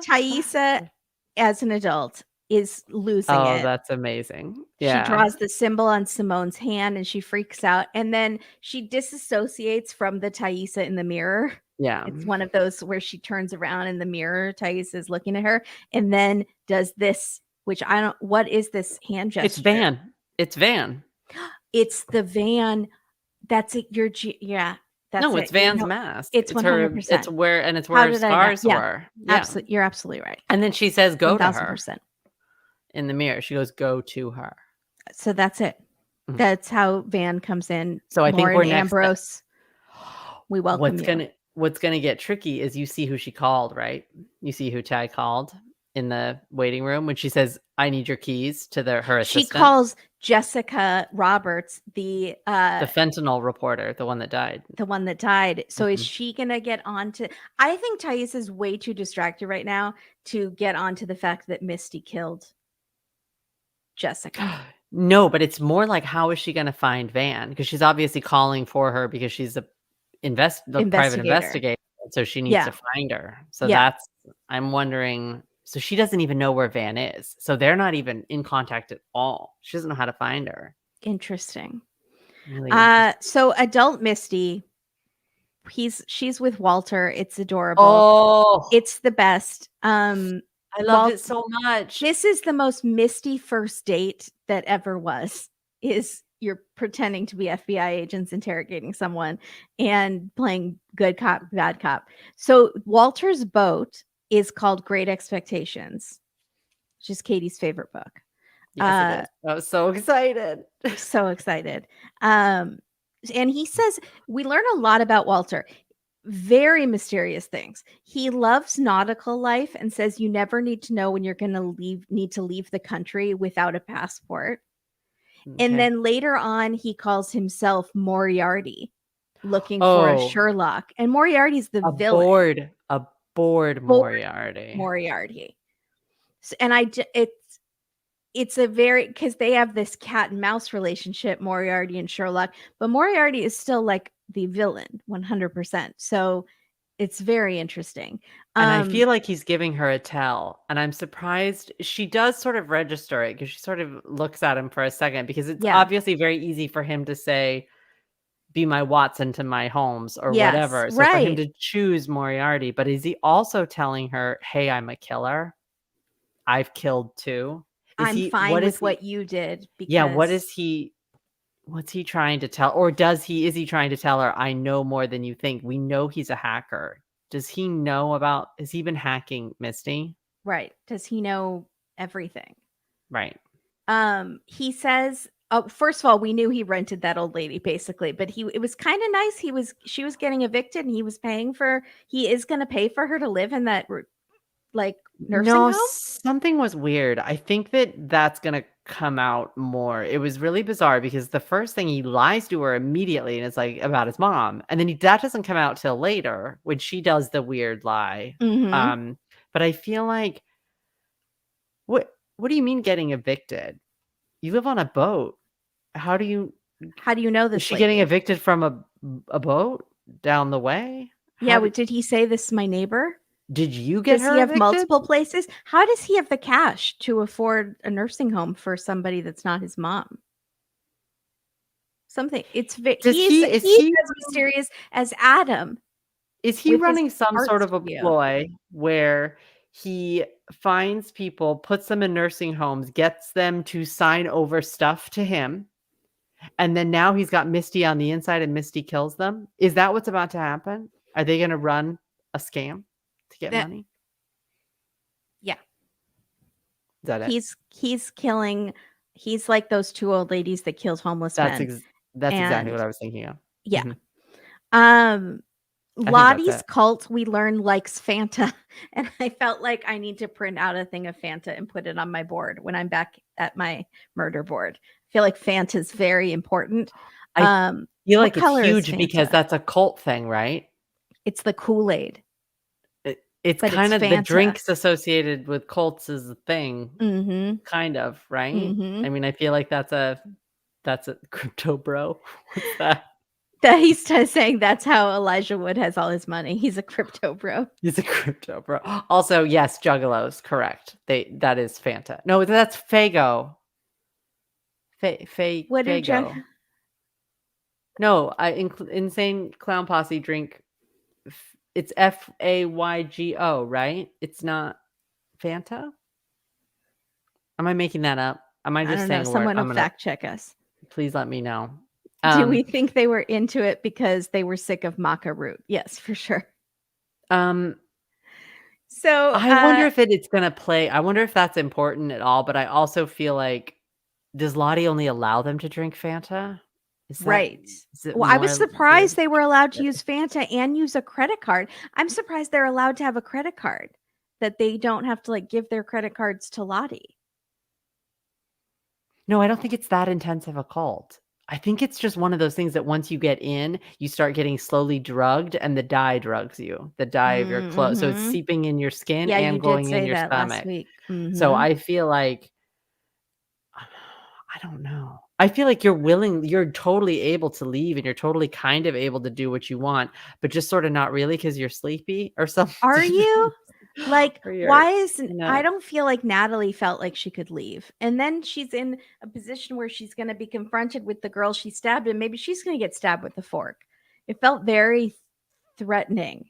Thaisa, as an adult, is losing it. Oh, that's amazing. Yeah. She draws the symbol on Simone's hand and she freaks out. And then she disassociates from the Thaisa in the mirror. Yeah. It's one of those where she turns around in the mirror, Thaisa is looking at her, and then does this, which what is this hand gesture? It's Van. It's Van. It's the Van. That's it. Yeah. No, it's Van's mask. It's 100%. It's where scars were. Yeah. Absolutely. You're absolutely right. And then she says, go 1000%. to her. In the mirror. She goes, go to her. So that's it. Mm-hmm. That's how Van comes in. So I think we're next. Ambrose. We welcome you. What's gonna get tricky is you see who she called, right? You see who Ty called in the waiting room when she says, I need your keys to her assistant. She calls Jessica Roberts, the fentanyl reporter, the one that died. So is she gonna get on to? I think Thais is way too distracted right now to get onto the fact that Misty killed Jessica. No, but it's more like, how is she gonna find Van? Because she's obviously calling for her because she's the private investigator. So she needs to find her. So I'm wondering. So she doesn't even know where Van is. So they're not even in contact at all. She doesn't know how to find her. Interesting. Really interesting. So adult Misty, she's with Walter. It's adorable. Oh, it's the best. I love it so much. This is the most Misty first date that ever was. Is you're pretending to be FBI agents interrogating someone and playing good cop, bad cop. So Walter's boat is called Great Expectations, which is Katie's favorite book. Yes, it is. I was so excited. So excited. And he says, we learn a lot about Walter. Very mysterious things. He loves nautical life and says you never need to know when you're going to need to leave the country without a passport. Okay. And then later on, he calls himself Moriarty, looking for a Sherlock. And Moriarty's the villain. A bored Moriarty. Moriarty. So, and it's a very, because they have this cat and mouse relationship, Moriarty and Sherlock, but Moriarty is still like the villain 100%. So it's very interesting. And I feel like he's giving her a tell, and I'm surprised she does sort of register it, because she sort of looks at him for a second, because it's obviously very easy for him to say, be my Watson to my Holmes or whatever. So for him to choose Moriarty, but is he also telling her, hey, I'm a killer. I've killed too. I'm fine with what you did. Because... what's he trying to tell? Or is he trying to tell her, I know more than you think. We know he's a hacker. Does he know has he been hacking Misty? Right. Does he know everything. Right. He says, oh, first of all, we knew he rented that old lady basically, but it was kind of nice. She was getting evicted and he is going to pay for her to live in that like nursing No, home. something was weird. I think that's gonna come out more. It was really bizarre because the first thing he lies to her immediately and it's like about his mom. And then that doesn't come out till later when she does the weird lie. Mm-hmm. But I feel like what do you mean getting evicted? You live on a boat. How do you How do you know is this she getting lady? evicted from a boat down the way? Yeah, did he say this is my neighbor? Did you get Does he her have evicted? multiple places? How does he have the cash to afford a nursing home for somebody that's not his mom? Something Does he's he as mysterious as Adam Is he with his running some art sort of a studio. ploy where he finds people, puts them in nursing homes, gets them to sign over stuff to him, and then now he's got Misty on the inside and Misty kills them? Is that what's about to happen? Are they gonna run a scam to get That money? yeah. Is that it? He's killing he's like those two old ladies that killed homeless That's men. ex that's exactly And what I was thinking of. yeah. Mhm. Um I think that's Lottie's it. cult, we learn, likes Fanta, and I felt like I need to print out a thing of Fanta and put it on my board when I'm back at my murder board. I feel like Fanta is very important. I feel What like it's color is huge because Fanta? that's a cult thing, right? It's the Kool-Aid, It's but it's kinda the Fanta. drinks associated with cults is a thing. Mhm. Kind of, right? I Mhm. mean, I feel like that's a crypto bro. What's that? That he's saying that's how Elijah Wood has all his money. He's a crypto bro. He's a crypto bro. Also, yes, Juggalos, correct. That is Fanta. No, that's Fago. What do Jug Fago. No, Insane Clown Posse drink it's Faygo, right? It's not Fanta? Am I making that up? Am I I just don't know, saying a word? someone will fact check us. Please let me know. Do we Um, think they were into it because they were sick of maca root? Yes, for sure. um, So, I wonder if it's gonna play I wonder if that's important at all, but I also feel like does Lottie only allow them to drink Fanta? right. Is it Well, I was more geared surprised they were allowed to that use Fanta and use a credit card. I'm surprised they're allowed to have a credit card, that they don't have to, like, give their credit cards to Lottie. No, I don't think it's that intense of a cult. I think it's just one of those things that once you get in, you start getting slowly drugged and the dye drugs you, the dye of your clothes. So it's Mhm. seeping in your skin Yeah, you and did going in say your that last stomach. week. So Mhm. I feel like I don't know. I feel like you're totally able to leave and you're totally kind of able to do what you want, but just sort of not really because you're sleepy or Are something. you? Like, Or you're why isn't in a I don't feel like Natalie felt like she could leave. And then she's in a position where she's gonna be confronted with the girl she stabbed, and maybe she's gonna get stabbed with a fork. It felt very threatening.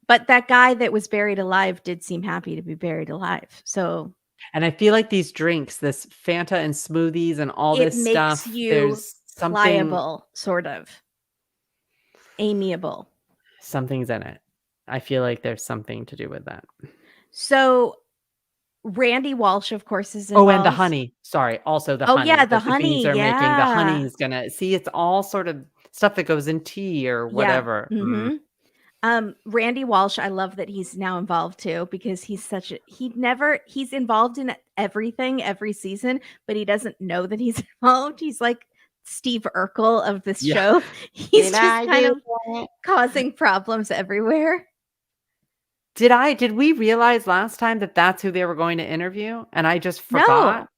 But that guy that was buried alive did seem happy to be buried alive. So and I feel like these drinks, this Fanta and smoothies and all it this makes stuff, you there's pliable, sort of amiable. something's in it. I feel like there's something to do with that. So Randy Walsh, of course, is Oh, and the involved. honey. Sorry, also the Oh honey yeah, the that the beans honey. are making. The Yeah. honey's gonna see, it's all sort of stuff that goes in tea or Yeah. whatever. Mm-hmm. Randy Walsh, I love that he's now involved too, because he's involved in everything every season, but he doesn't know that he's involved. He's like Steve Urkel of this Yeah. show. He's Did just I kind do of it? causing problems everywhere. Did we realize last time that that's who they were going to interview and I just No, forgot?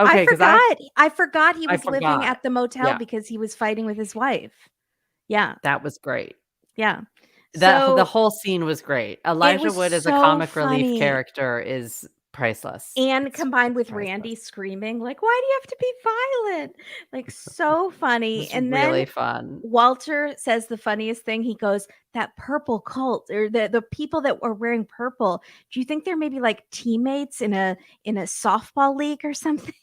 Okay, 'cause I forgot he I was living forgot. at the motel Yeah, because he was fighting with his wife. Yeah. that was great. Yeah. The So whole scene was great. it Elijah was Wood as a so comic relief funny. character is priceless. And combined It's with priceless. Randy screaming, like, "Why do you have to be violent?" Like, so funny. It's And then really fun. Walter says the funniest thing. He goes, "That purple cult, or the people that are wearing purple, do you think they're maybe like teammates in a softball league or something?"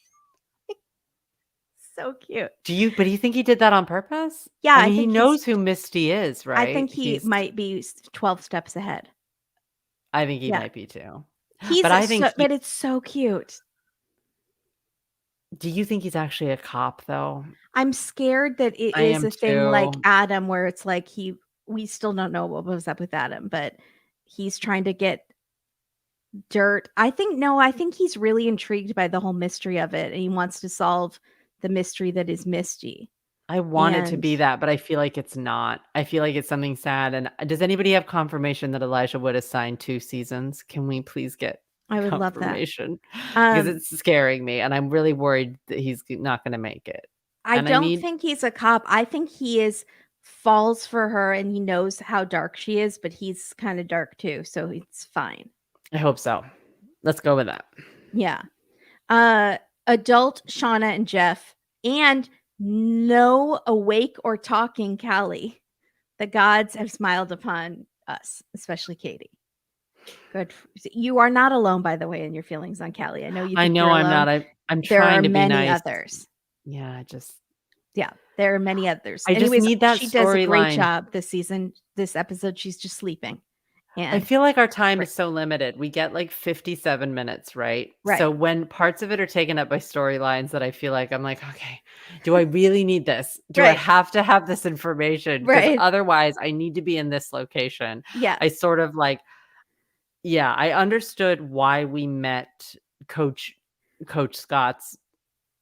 So cute. But do you think he did that on purpose? Yeah, I mean, he knows who Misty is, I right? think he might be 12 steps ahead. I think he Yeah. might be too. He's But I think so but it's so cute. do you think he's actually a cop, though? I'm scared that it I is am a thing like too. Adam where it's like we still don't know what was up with Adam, but he's trying to get dirt. I think he's really intrigued by the whole mystery of it, and he wants to solve the mystery that is Misty. I want it to And be that, but I feel like it's not. I feel like it's something sad, and does anybody have confirmation that Elijah Wood has signed 2 seasons? Can we please get I would love that. confirmation? Because Um, it's scaring me, and I'm really worried that he's not gonna make it, I and I don't need think he's a cop. I think he is falls for her and he knows how dark she is, but he's kind of dark too, so it's fine. I hope so. Let's go with that. Yeah. Uh adult Shauna and Jeff and no awake or talking Callie. The gods have smiled upon us, especially Katie. Good. You are not alone, by the way, in your feelings on Callie. I know you I think know you're I'm alone. not. I'm There are trying to be many nice. others. Yeah, I just Yeah, there are many others. I just Anyways, need that she does a great storyline. job this season. This episode, she's just sleeping. I And feel like our time great. is so limited. We get like 57 minutes, right? So Right. when parts of it are taken up by storylines that I feel like I'm like, okay, do I really need this? Do I Right. have to have this information? Because Right. otherwise I need to be in this location. Yes. I sort of like, yeah, I understood why we met Coach Scott's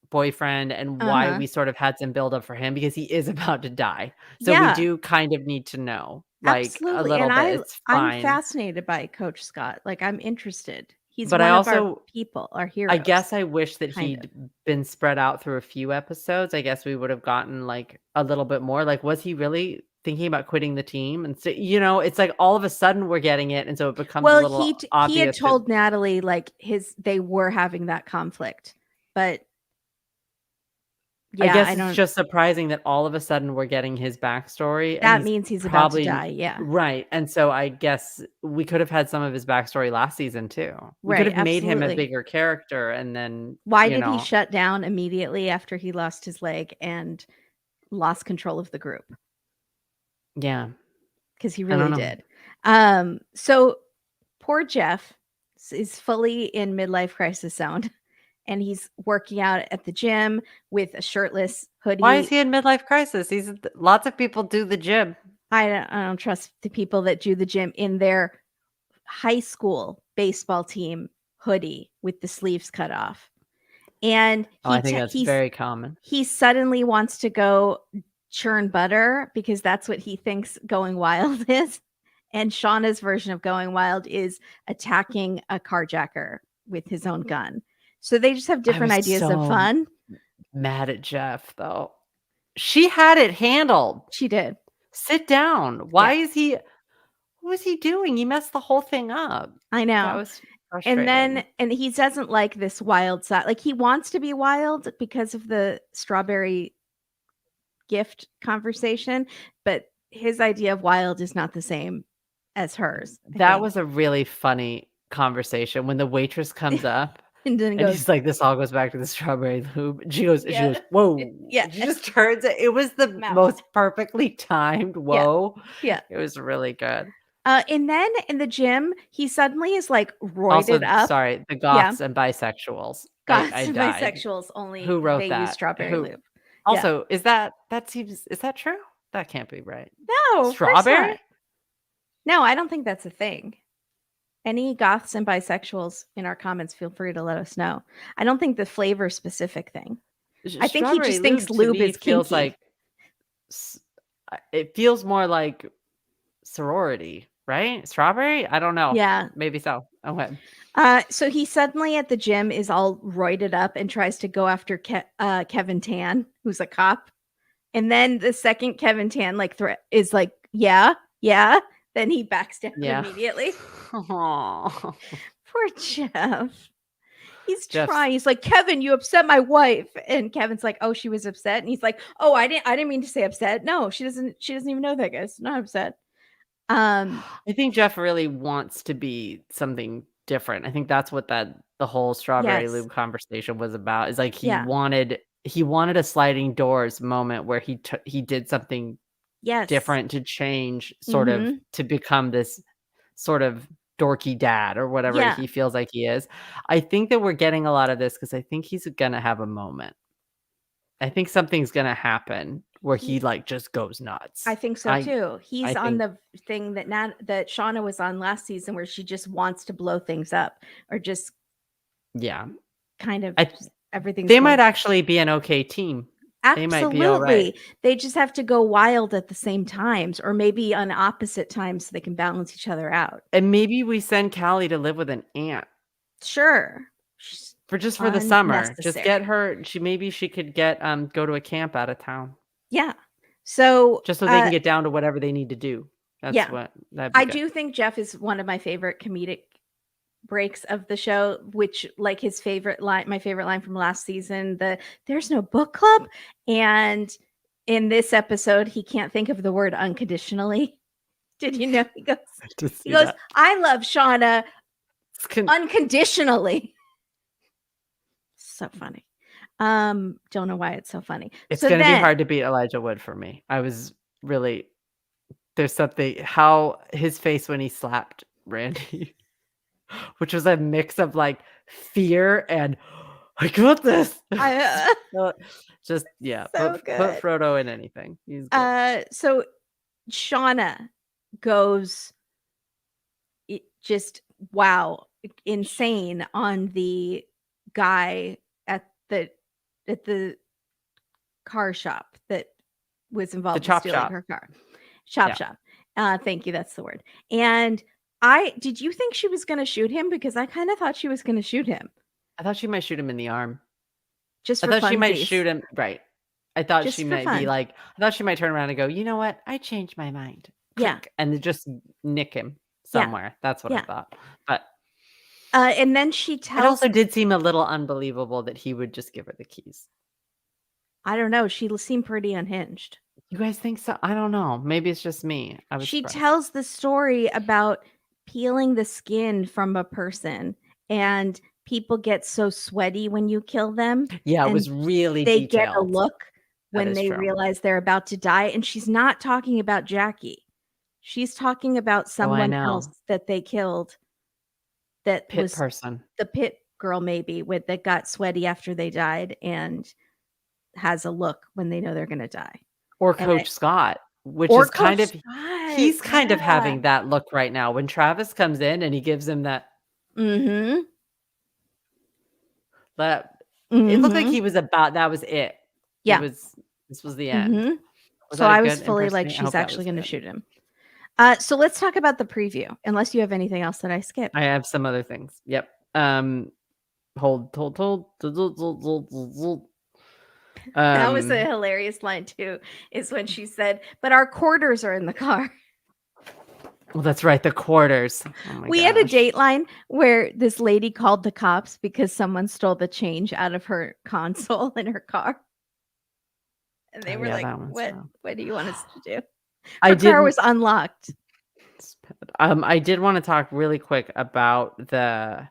boyfriend and why Uh-huh. we sort of had some buildup for him because he is about to die. So we Yeah. do kind of need to know, like, a Absolutely. little And bit. It's I'm fine. fascinated by Coach Scott. Like I'm interested. He's But I one of our also people, our I heroes, guess I wish that kind of. he'd been spread out through a few episodes. I guess we would have gotten, like, a little bit more. Like, was he really thinking about quitting the team? And so it's like all of a sudden we're getting it, and so it becomes a Well, little he had obvious that told Natalie like they were having that conflict. But I yeah, guess I it's don't just surprising that all of a sudden we're getting his backstory, and that he's means he's about to probably die. Yeah. right, and so I guess we could have had some of his backstory last season too. We could Right, have made him a absolutely. bigger character and then, Why did he shut down immediately after he lost his leg and lost control of the group? yeah, Because he I don't really know. did. So poor Jeff is fully in midlife crisis zone, and he's working out at the gym with a shirtless Why is hoodie. he in midlife crisis? He's lots of people do the gym. I don't trust the people that do the gym in their high school baseball team hoodie with the sleeves cut off. And Oh, I think that's very common. he suddenly wants to go churn butter because that's what he thinks going wild is. And Shauna's version of going wild is attacking a carjacker with his own gun. So they just have I different was ideas of so fun. mad at Jeff, though. She had it handled. She did. Sit down. Yeah, What was he doing? He messed the whole thing up. I That know. was frustrating. And he doesn't like this wild side. Like he wants to be wild because of the strawberry gift conversation, but his idea of wild is not the same as hers, I That think. was a really funny conversation when the waitress comes up And then and goes, he's like, "This all goes back to the strawberry loop." And she yeah, goes, "Whoa." yeah, She just turns it. It was the mouth. most perfectly timed Yeah, whoa. yeah. It was really good. And then in the gym, he suddenly is like roided Also, up. sorry, the Yeah. goths and bisexuals. Goths I and died. bisexuals only Who they wrote use that? strawberry Who lube. Yeah. also, is that true? That can't be right. No, of course Strawberry? not. No, I don't think that's a thing. Any goths and bisexuals in our comments, feel free to let us know. I don't think the flavor specific thing. I think he Strawberry just thinks lube to lube me is feels kinky. like s it feels more like sorority, right? Strawberry? I don't know. Yeah. Maybe so. Okay. So he suddenly at the gym is all roided up and tries to go after Kevin Tan, who's a cop. And then the second Kevin Tan like threat is like, yeah, yeah. Then he backs down Yeah. immediately. Aw. Poor Jeff. He's Jeff's trying. He's like, Kevin, you upset my wife. And Kevin's like, oh, she was upset. And he's like, oh, I didn't mean to say upset. No, she doesn't even know that, guys. Not upset. Um, I think Jeff really wants to be something different. I think that's what the whole strawberry yes. lube conversation was about. Is like Yeah. he wanted a sliding doors moment where he did something Yes. different to change sort of Mm-hmm. to become this sort of dorky dad or whatever Yeah. he feels like he is. I think that we're getting a lot of this because I think he's gonna have a moment. I think something's gonna happen where he, He like, just goes I nuts. think so I too. I He's on think the thing that Shauna was on last season where she just wants to blow things up or just yeah. kind of I everything's They might going actually be an okay team. They might be alright. absolutely. They just have to go wild at the same times or maybe on opposite times so they can balance each other out. And maybe we send Callie to live with an aunt Sure. She's for the summer. Just get unnecessary. her maybe she could get, go to a camp out of town, Yeah. So, just so they can get down to whatever they need to do. yeah. That'd be I good. do think Jeff is one of my favorite comedic breaks of the show, which like his favorite line, my favorite line from last season, there's no book club. And in this episode, he can't think of the word unconditionally. Did you know To he see goes, that. I love Shauna It's con unconditionally. So funny. Don't know why it's so funny. it's So gonna be then hard to beat Elijah Wood for me. I was really there's something how his face when he slapped Randy, which was a mix of, like, fear and, "I got this." I Uh, just yeah, so put good. Frodo in anything. He's good. So Shauna goes just wow, insane on the guy at the at the car shop that was The involved with chop stealing shop. her car. Shop Yeah. shop. Thank you, that's the word. And did you think she was gonna shoot him? Because I kind of thought she was gonna shoot him I thought she might shoot him in the arm. just I for thought she might funsies. shoot him right. I thought she Just for might be fun. like I thought she might turn around and go, "You know what? I changed my mind." Yeah. Click, and then just nick him Yeah. somewhere. That's what I Yeah. thought. But And then she it tells also did seem a little unbelievable that he would just give her the keys. I don't know, she seemed pretty unhinged. You guys think so? I don't know. Maybe it's just me. I was She surprised. tells the story about peeling the skin from a person, and people get so sweaty when you kill them, Yeah, it and was really they get a detailed. look That when is they true. realize they're about to die, and she's not talking about Jackie. She's talking about Oh, I someone else know. that they killed that Pit was person. the pit girl maybe with that got sweaty after they died and has a look when they know they're gonna die. Or And I Coach Scott, which or is Coach kind of Scott, he's kind of yeah. having that look right now. When Travis comes in and he gives him Mhm. that it looked like Mhm. he was about that was it. It Yeah. was this was the end. Mhm. Was So that a I was good fully like, impersonation? I she's hope that actually was gonna good. shoot him. So let's talk about the preview, unless you have anything else that I skipped. I have some other things. Yep. Hold. That was a Um, hilarious line too, is when she said, "But our quarters are in the car." well, that's right, the quarters. Oh my We had a gosh. Dateline where this lady called the cops because someone stole the change out of her console in her car. And they Oh were yeah, like, that one's rough. What do you want us to do?" I Her car didn't was unlocked. I did wanna talk really quick about the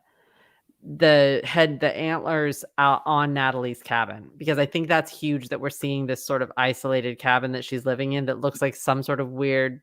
antlers out on Natalie's cabin, because I think that's huge that we're seeing this sort of isolated cabin that she's living in that looks like some sort of weird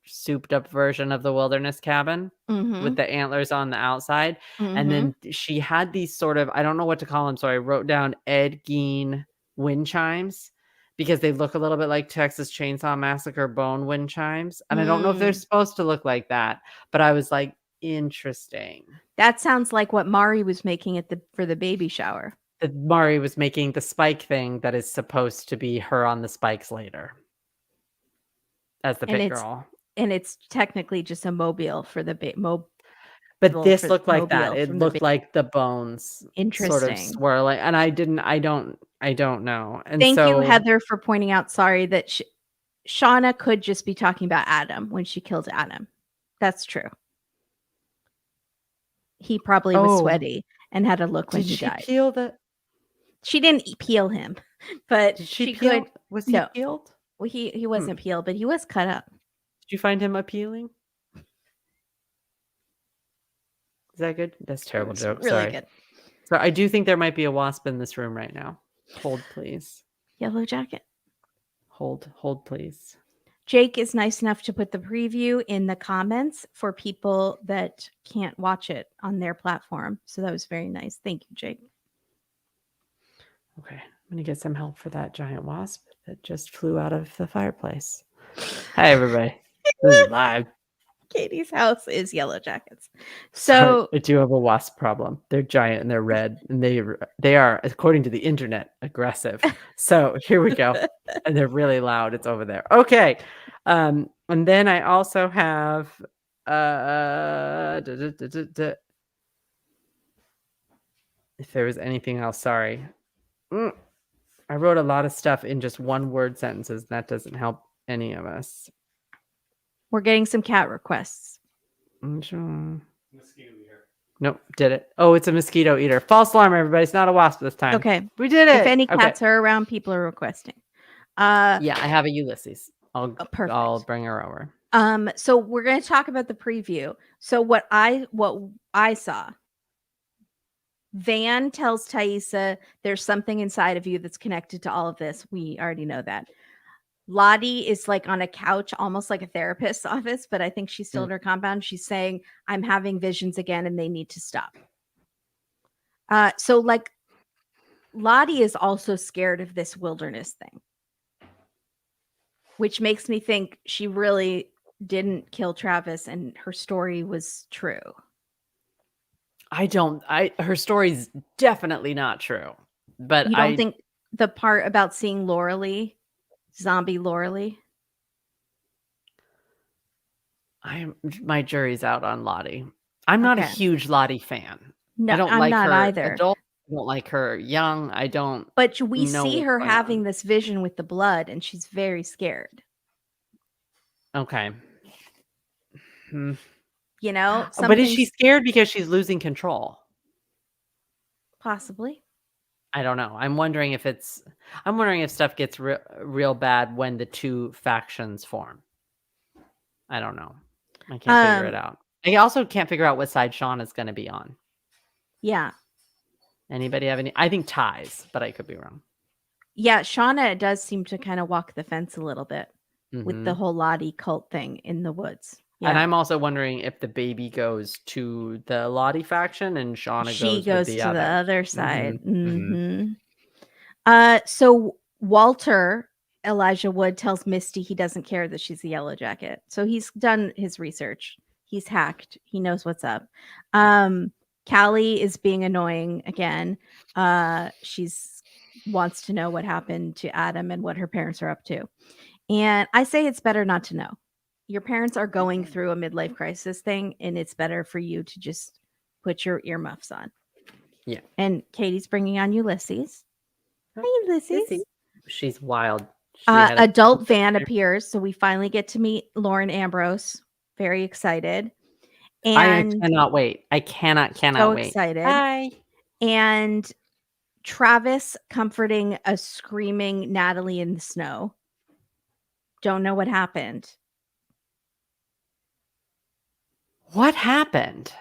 souped up version of the wilderness cabin with Mhm. the antlers on the outside. And Mhm. then she had these sort of, I don't know what to call them. So I wrote down Ed Gein wind chimes because they look a little bit like Texas Chainsaw Massacre bone wind chimes. And I don't know if they're Mm. supposed to look like that, but I was like, interesting. That sounds like what Mari was making at the for the baby shower. That Mari was making the spike thing that is supposed to be her on the spikes later as the And pit it's girl. and it's technically just a mobile for the mobile But this looked like that. mobile It from the looked like the bones sort of interesting. swirling, and I don't know. And Thank you, so Heather, for pointing out, sorry, that Shauna could just be talking about Adam when she killed Adam. That's true. He probably was oh, sweaty and had a look when did he she died. peel the She didn't peel him, but did she she could. peel? Was he No, peeled? well, he Hmm. wasn't peeled, but he was cut up. Did you find him appealing? Is that good? That's a It terrible was joke, really sorry. good. So I do think there might be a wasp in this room right now. Hold, please. Yellow jacket. Hold, please. Jake is nice enough to put the preview in the comments for people that can't watch it on their platform. So that was very nice. Thank you, Jake. Okay, I'm going to get some help for that giant wasp that just flew out of the fireplace. Hi, everybody. This is live. Katie's house is Yellowjackets. Sorry, So I do have a wasp problem. They're giant and they're red, and they are, according to the internet, aggressive. So here we go, and they're really loud. It's over there. Okay, and then I also have if there was anything else, sorry. I wrote a lot of stuff in just one word sentences. And that doesn't help any of us. we're getting some cat requests. Mosquito eater. Nope, did it. Oh, it's a mosquito eater. False alarm, everybody. It's not a wasp this time. Okay. We did it. If any cats are around, people are requesting. Yeah, I have a Ulysses. Perfect. I'll bring her over. So we're going to talk about the preview. So what I saw, Van tells Thaisa there's something inside of you that's connected to all of this. We already know that. Lottie is like on a couch, almost like a therapist's office, but I think she's still in her compound. She's saying, I'm having visions again and they need to stop. So like Lottie is also scared of this wilderness thing, which makes me think she really didn't kill Travis and her story was true. Her story's definitely not true. But you don't think the part about seeing Laura Lee, zombie Laura Lee? My jury's out on Lottie. I'm not a huge Lottie fan. No, I don't I'm like not her either. adult. I don't like her young. I don't. But we see her having this vision with the blood, and she's very scared. Okay. You know, but is she scared because she's losing control? Possibly. I don't know. I'm wondering if stuff gets real bad when the two factions form. I don't know. I can't figure it out. I also can't figure out what side Sean is going to be on. Yeah. Anybody have any? I think ties, but I could be wrong. Yeah, Shauna does seem to kind of walk the fence a little bit with the whole Lottie cult thing in the woods. Yeah. And I'm also wondering if the baby goes to the Lottie faction and Shauna goes to the other side. So Walter, Elijah Wood, tells Misty he doesn't care that she's a Yellowjacket. So he's done his research. He's hacked. He knows what's up. Callie is being annoying again. She's wants to know what happened to Adam and what her parents are up to. And I say it's better not to know. Your parents are going through a midlife crisis thing, and it's better for you to just put your earmuffs on. Yeah. And Katie's bringing on Ulysses. Hi, Ulysses. She's wild. Adult Van appears, so we finally get to meet Lauren Ambrose. Very excited. And I cannot wait. I cannot so wait. Excited. Hi. And Travis comforting a screaming Natalie in the snow. Don't know what happened. What happened?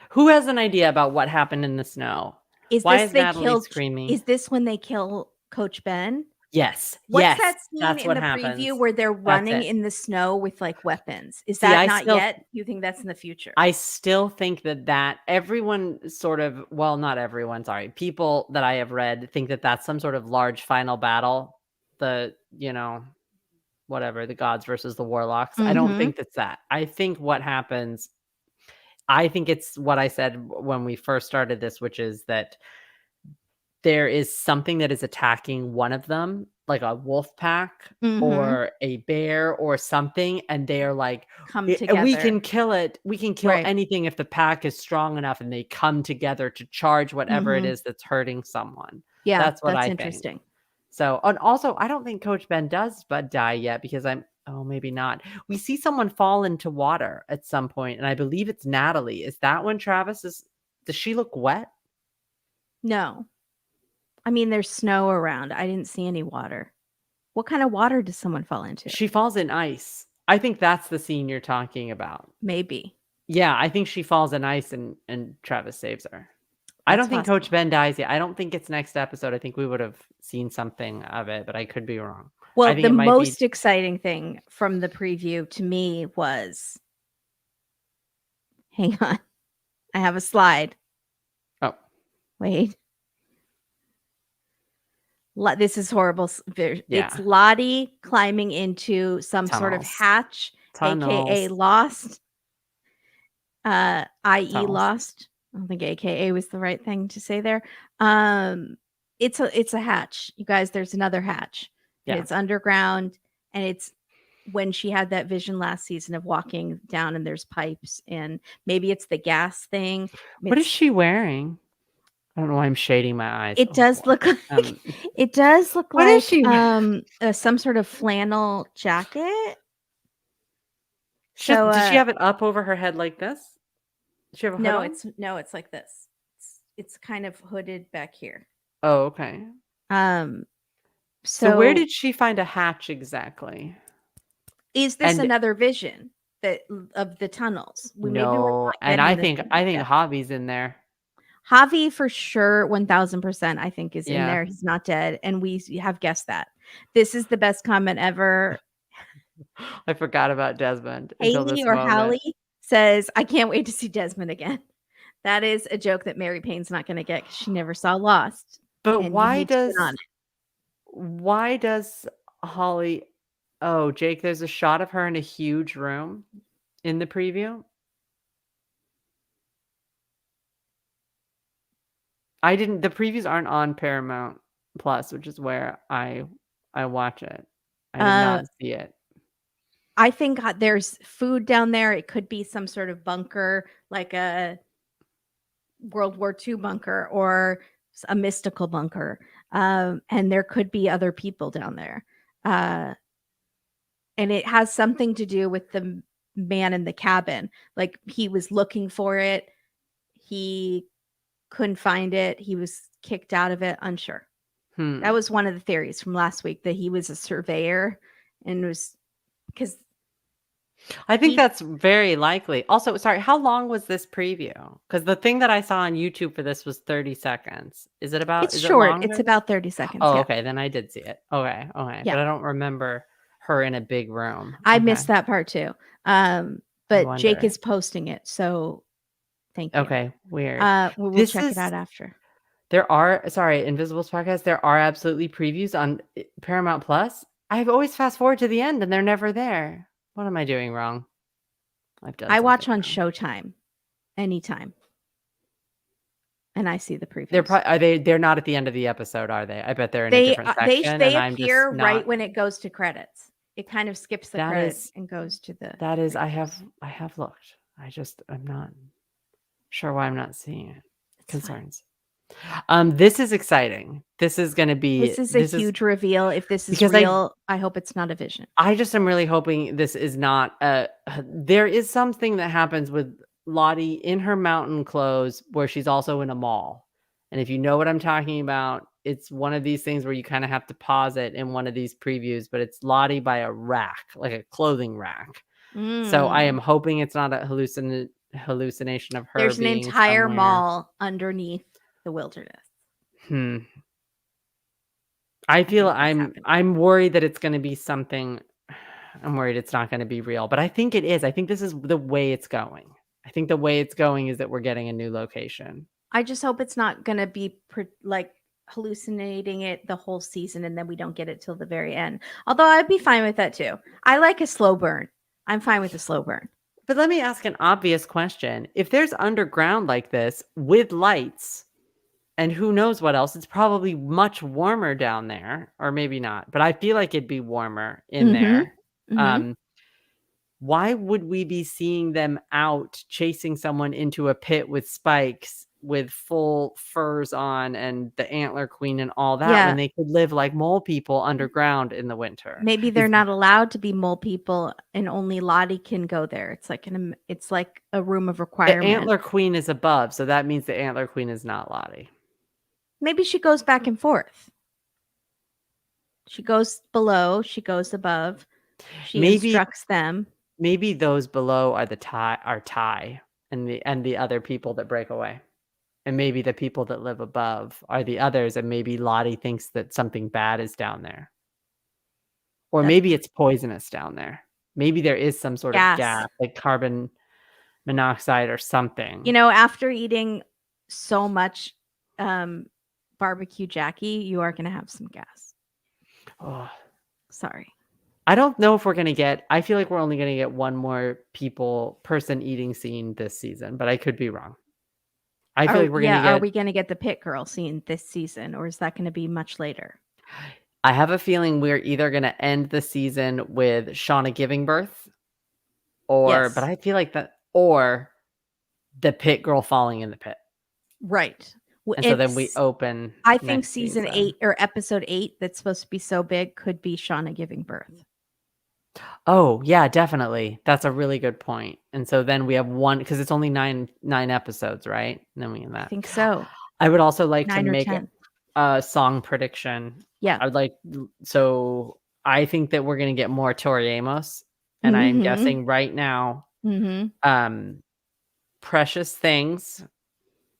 Who has an idea about what happened in the snow? Why is Natalie screaming? Is this when they kill Coach Ben? Yes. What's that scene in the preview where they're running in the snow with like weapons? Is that not yet? You think that's in the future? I still think that everyone sort of, well, not everyone, sorry. People that I have read think that that's some sort of large final battle. The, whatever, the gods versus the warlocks. I don't think that's that. I think what happens, I think it's what I said when we first started this, which is that there is something that is attacking one of them, like a wolf pack or a bear or something. And they are like, come together. We can kill it. We can kill anything if the pack is strong enough, and they come together to charge whatever it is that's hurting someone. Yeah, that's what I interesting. think. So, and also, I don't think Coach Ben does die yet because maybe not. We see someone fall into water at some point, and I believe it's Natalie. Is that when Travis does she look wet? No. I mean, there's snow around. I didn't see any water. What kind of water does someone fall into? She falls in ice. I think that's the scene you're talking about. Maybe. Yeah, I think she falls in ice and Travis saves her. I don't think Coach Ben dies yet. I don't think it's next episode. I think we would have seen something of it, but I could be wrong. Well, I think the it might be most exciting thing from the preview to me was hang on, I have a slide. oh, Wait. This is horrible. It's yeah. Lottie climbing into some sort of Tunnels. hatch, aka Tunnels. lost, i.e. Tunnels. lost. I don't think aka was the right thing to say there. It's a hatch. You guys, there's another hatch. And Yeah. it's underground, and it's when she had that vision last season of walking down and there's pipes, and maybe it's the gas thing. What is It's she wearing? I don't know why I'm shading my eyes. It Oh does boy. look like Um, it does look what is like, she? some sort of flannel jacket. Just, So, does she have it up over her head like this? Does she have a hood no, on? it's like this. It's kind of hooded back here. Oh, okay. Um, So where so did she find a hatch exactly? is this And another vision that of the tunnels? Maybe we're no, not and getting this I one think yet. Javi's in there. Javi for sure, 1000%, I think is in Yeah. there. He's not dead, and we have guessed that. This is the best comment ever. I forgot about Desmond until Haley this or moment. Hallie says, "I can't wait to see Desmond again." That is a joke that Mary Payne's not gonna get because she never saw Lost, But and you need to get on it. why does Holly oh, Jake, there's a shot of her in a huge room in the preview. The previews aren't on Paramount Plus, which is where I watch it. I did Uh, not see it. I think there's food down there. It could be some sort of bunker, like a World War II bunker or a mystical bunker. And there could be other people down there. Uh, and it has something to do with the man in the cabin. Like he was looking for it. He couldn't find it. He was kicked out of it, unsure. That Hmm. was one of the theories from last week, that he was a surveyor and was because I think he that's very likely. Also, sorry, how long was this preview? Because the thing that I saw on YouTube for this was 30 seconds. it's Is it short. It's longer? about 30 seconds. Oh, Yeah. okay, then I did see it. Okay, okay, Yeah. but I don't remember her in a big room. I Okay, missed that part too. I But Jake wonder. is posting it, so thank you. Okay, weird. We will This check it is out after. There are sorry, Invisible's podcast, there are absolutely previews on Paramount Plus. I've always fast forward to the end and they're never there. What am I doing wrong? I've done I something watch on wrong. Showtime anytime, and I see the They're previews. probably they're not at the end of the episode, are they? I bet they're in a different section They and I'm just appear right not when it goes to credits. It kind of skips the that credits is and goes to the I previews. have looked. I'm not sure why I'm not seeing it. It's fine. Concerns. This is exciting. This is gonna be This is a this is huge reveal. If this is because real, I hope it's not a vision. I just am really hoping this is not a there is something that happens with Lottie in her mountain clothes where she's also in a mall. And if you know what I'm talking about, it's one of these things where you kind of have to pause it in one of these previews, but it's Lottie by a rack, like a clothing rack. So I am Mm. hoping it's not a hallucination of her There's an being entire somewhere. mall underneath the wilderness. Hmm. I I feel think that's happening. I'm worried that it's gonna be something I'm worried it's not gonna be real, but I think it is. I think this is the way it's going. I think the way it's going is that we're getting a new location. I just hope it's not gonna be like hallucinating it the whole season, and then we don't get it till the very end. Although I'd be fine with that too. I like a slow burn. I'm fine with a slow burn. But let me ask an obvious question. If there's underground like this with lights and who knows what else, it's probably much warmer down there, or maybe not, but I feel like it'd be warmer in Mhm. there. Mhm. Um, Why would we be seeing them out chasing someone into a pit with spikes with full furs on and the antler queen and all that when Yeah. they could live like mole people underground in the winter? Maybe they're Is not allowed to be mole people, and only Lottie can go there. It's like a room of the requirement. antler queen is above, so that means the antler queen is not Lottie. Maybe she goes back and forth. She goes below, she goes above. She Maybe instructs them. maybe those below are Ty and the other people that break away. And maybe the people that live above are the others, and maybe Lottie thinks that something bad is down there. Or That's maybe it's poisonous down there. Maybe there is some sort of gas. gas, like carbon monoxide or something. After eating so much barbecue Jackie, you are going to have some gas. Oh, Sorry. I don't know if we're gonna get. I feel like we're only gonna get one more person eating scene this season, but I could be wrong. I feel like we're gonna Are get. we going to get the pit girl scene this season, or is that going to be much later? I have a feeling we're either gonna end the season with Shauna giving birth, Yes. but I feel like or the pit girl falling in the pit. Right. And so then we open. I think season 8 or episode 8 that's supposed to be so big could be Shauna giving birth. Oh, yeah, definitely. That's a really good point. And so then we have one, because it's only nine episodes, right? And then we have that. I think so. I would also like to 9 or make 10. a song prediction. Yeah. So I think that we're going to get more Tori Amos. And I'm guessing right now, Precious Things,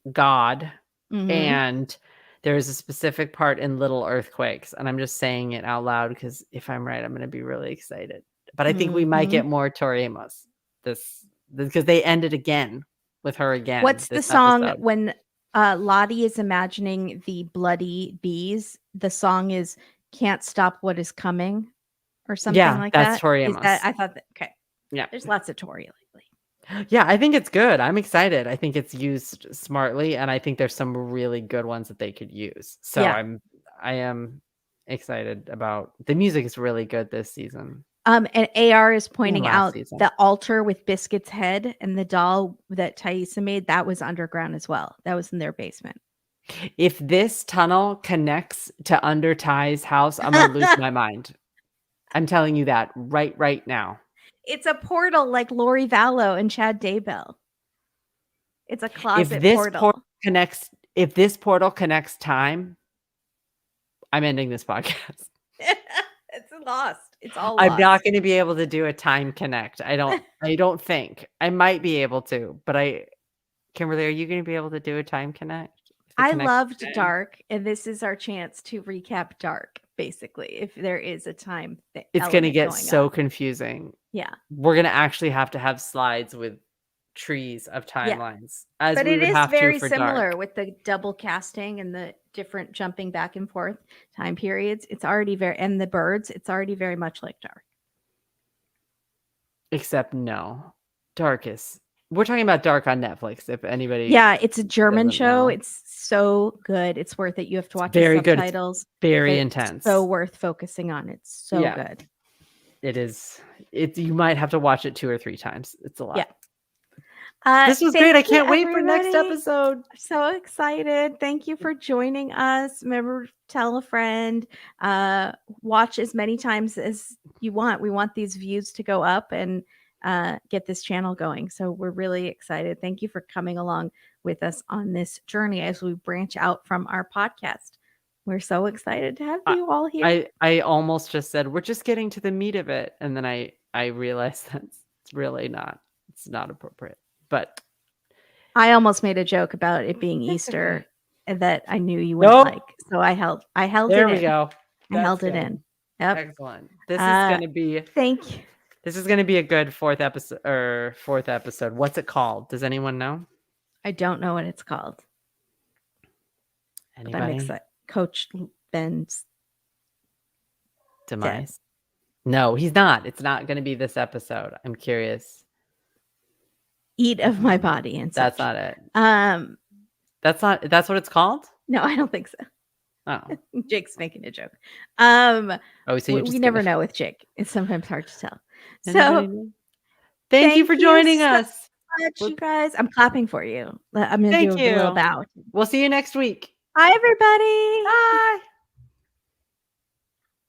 God, and there's a specific part in Little Earthquakes. And I'm just saying it out loud because if I'm right, I'm going to be really excited. But I think we might get more Tori Amos this because they ended again with her again. What's the song when Lottie is imagining the bloody bees? The song is "Can't Stop What Is Coming" or something like that. That's Tori Amos. I thought that. Okay. Yeah. There's lots of Tori lately. Yeah, I think it's good. I'm excited. I think it's used smartly, and I think there's some really good ones that they could use. So I am excited about the music. Is really good this season. And AR is pointing out season. the altar with Biscuit's head and the doll that Thaisa made. That was underground as well. That was in their basement. If this tunnel connects to under Ty's house, I'm gonna lose my mind. I'm telling you that right now. It's a portal like Lori Vallow and Chad Daybell. It's a closet portal. If this portal connects time, I'm ending this podcast. It's lost. It's all lost. I'm not going to be able to do a time connect. I don't think. I might be able to, but Kimberly, are you going to be able to do a time connect? I loved Dark, and this is our chance to recap Dark, basically, if there is a time thing. It's going to get so confusing. Yeah. We're going to actually have to have slides with trees of timelines. Yeah. But it is very similar with the double casting and the different jumping back and forth time periods. It's already and the birds, it's already very much like Dark. Except no. Dark is... We're talking about Dark on Netflix, if anybody... Yeah, it's a German show. It's so good. It's worth it. You have to watch the subtitles. Good. Very intense. So worth focusing on. It's so good. It is. You might have to watch it 2 or 3 times. It's a lot. Yeah. This was great. I can't wait for next episode. So excited. Thank you for joining us. Remember, tell a friend. Watch as many times as you want. We want these views to go up and get this channel going. So we're really excited. Thank you for coming along with us on this journey as we branch out from our podcast. We're so excited to have you all here. I almost just said we're just getting to the meat of it, and then I realized that's really not. It's not appropriate. But I almost made a joke about it being Easter that I knew you wouldn't like. So I held there it in. We go. I held it in. Yep. Excellent. This is going to be. Thank you. This is going to be a good fourth episode. What's it called? Does anyone know? I don't know what it's called. Anybody? I'm excited. Coach Ben's demise. Dead. No, he's not. It's not going to be this episode. I'm curious. Eat of my body and such. That's not it. That's what it's called? No, I don't think so. Oh. Jake's making a joke. So we never know with Jake. It's sometimes hard to tell. So thank you for joining us. Much, you guys. I'm clapping for you. I'm going to do a little bow. We'll see you next week. Bye, everybody. Bye.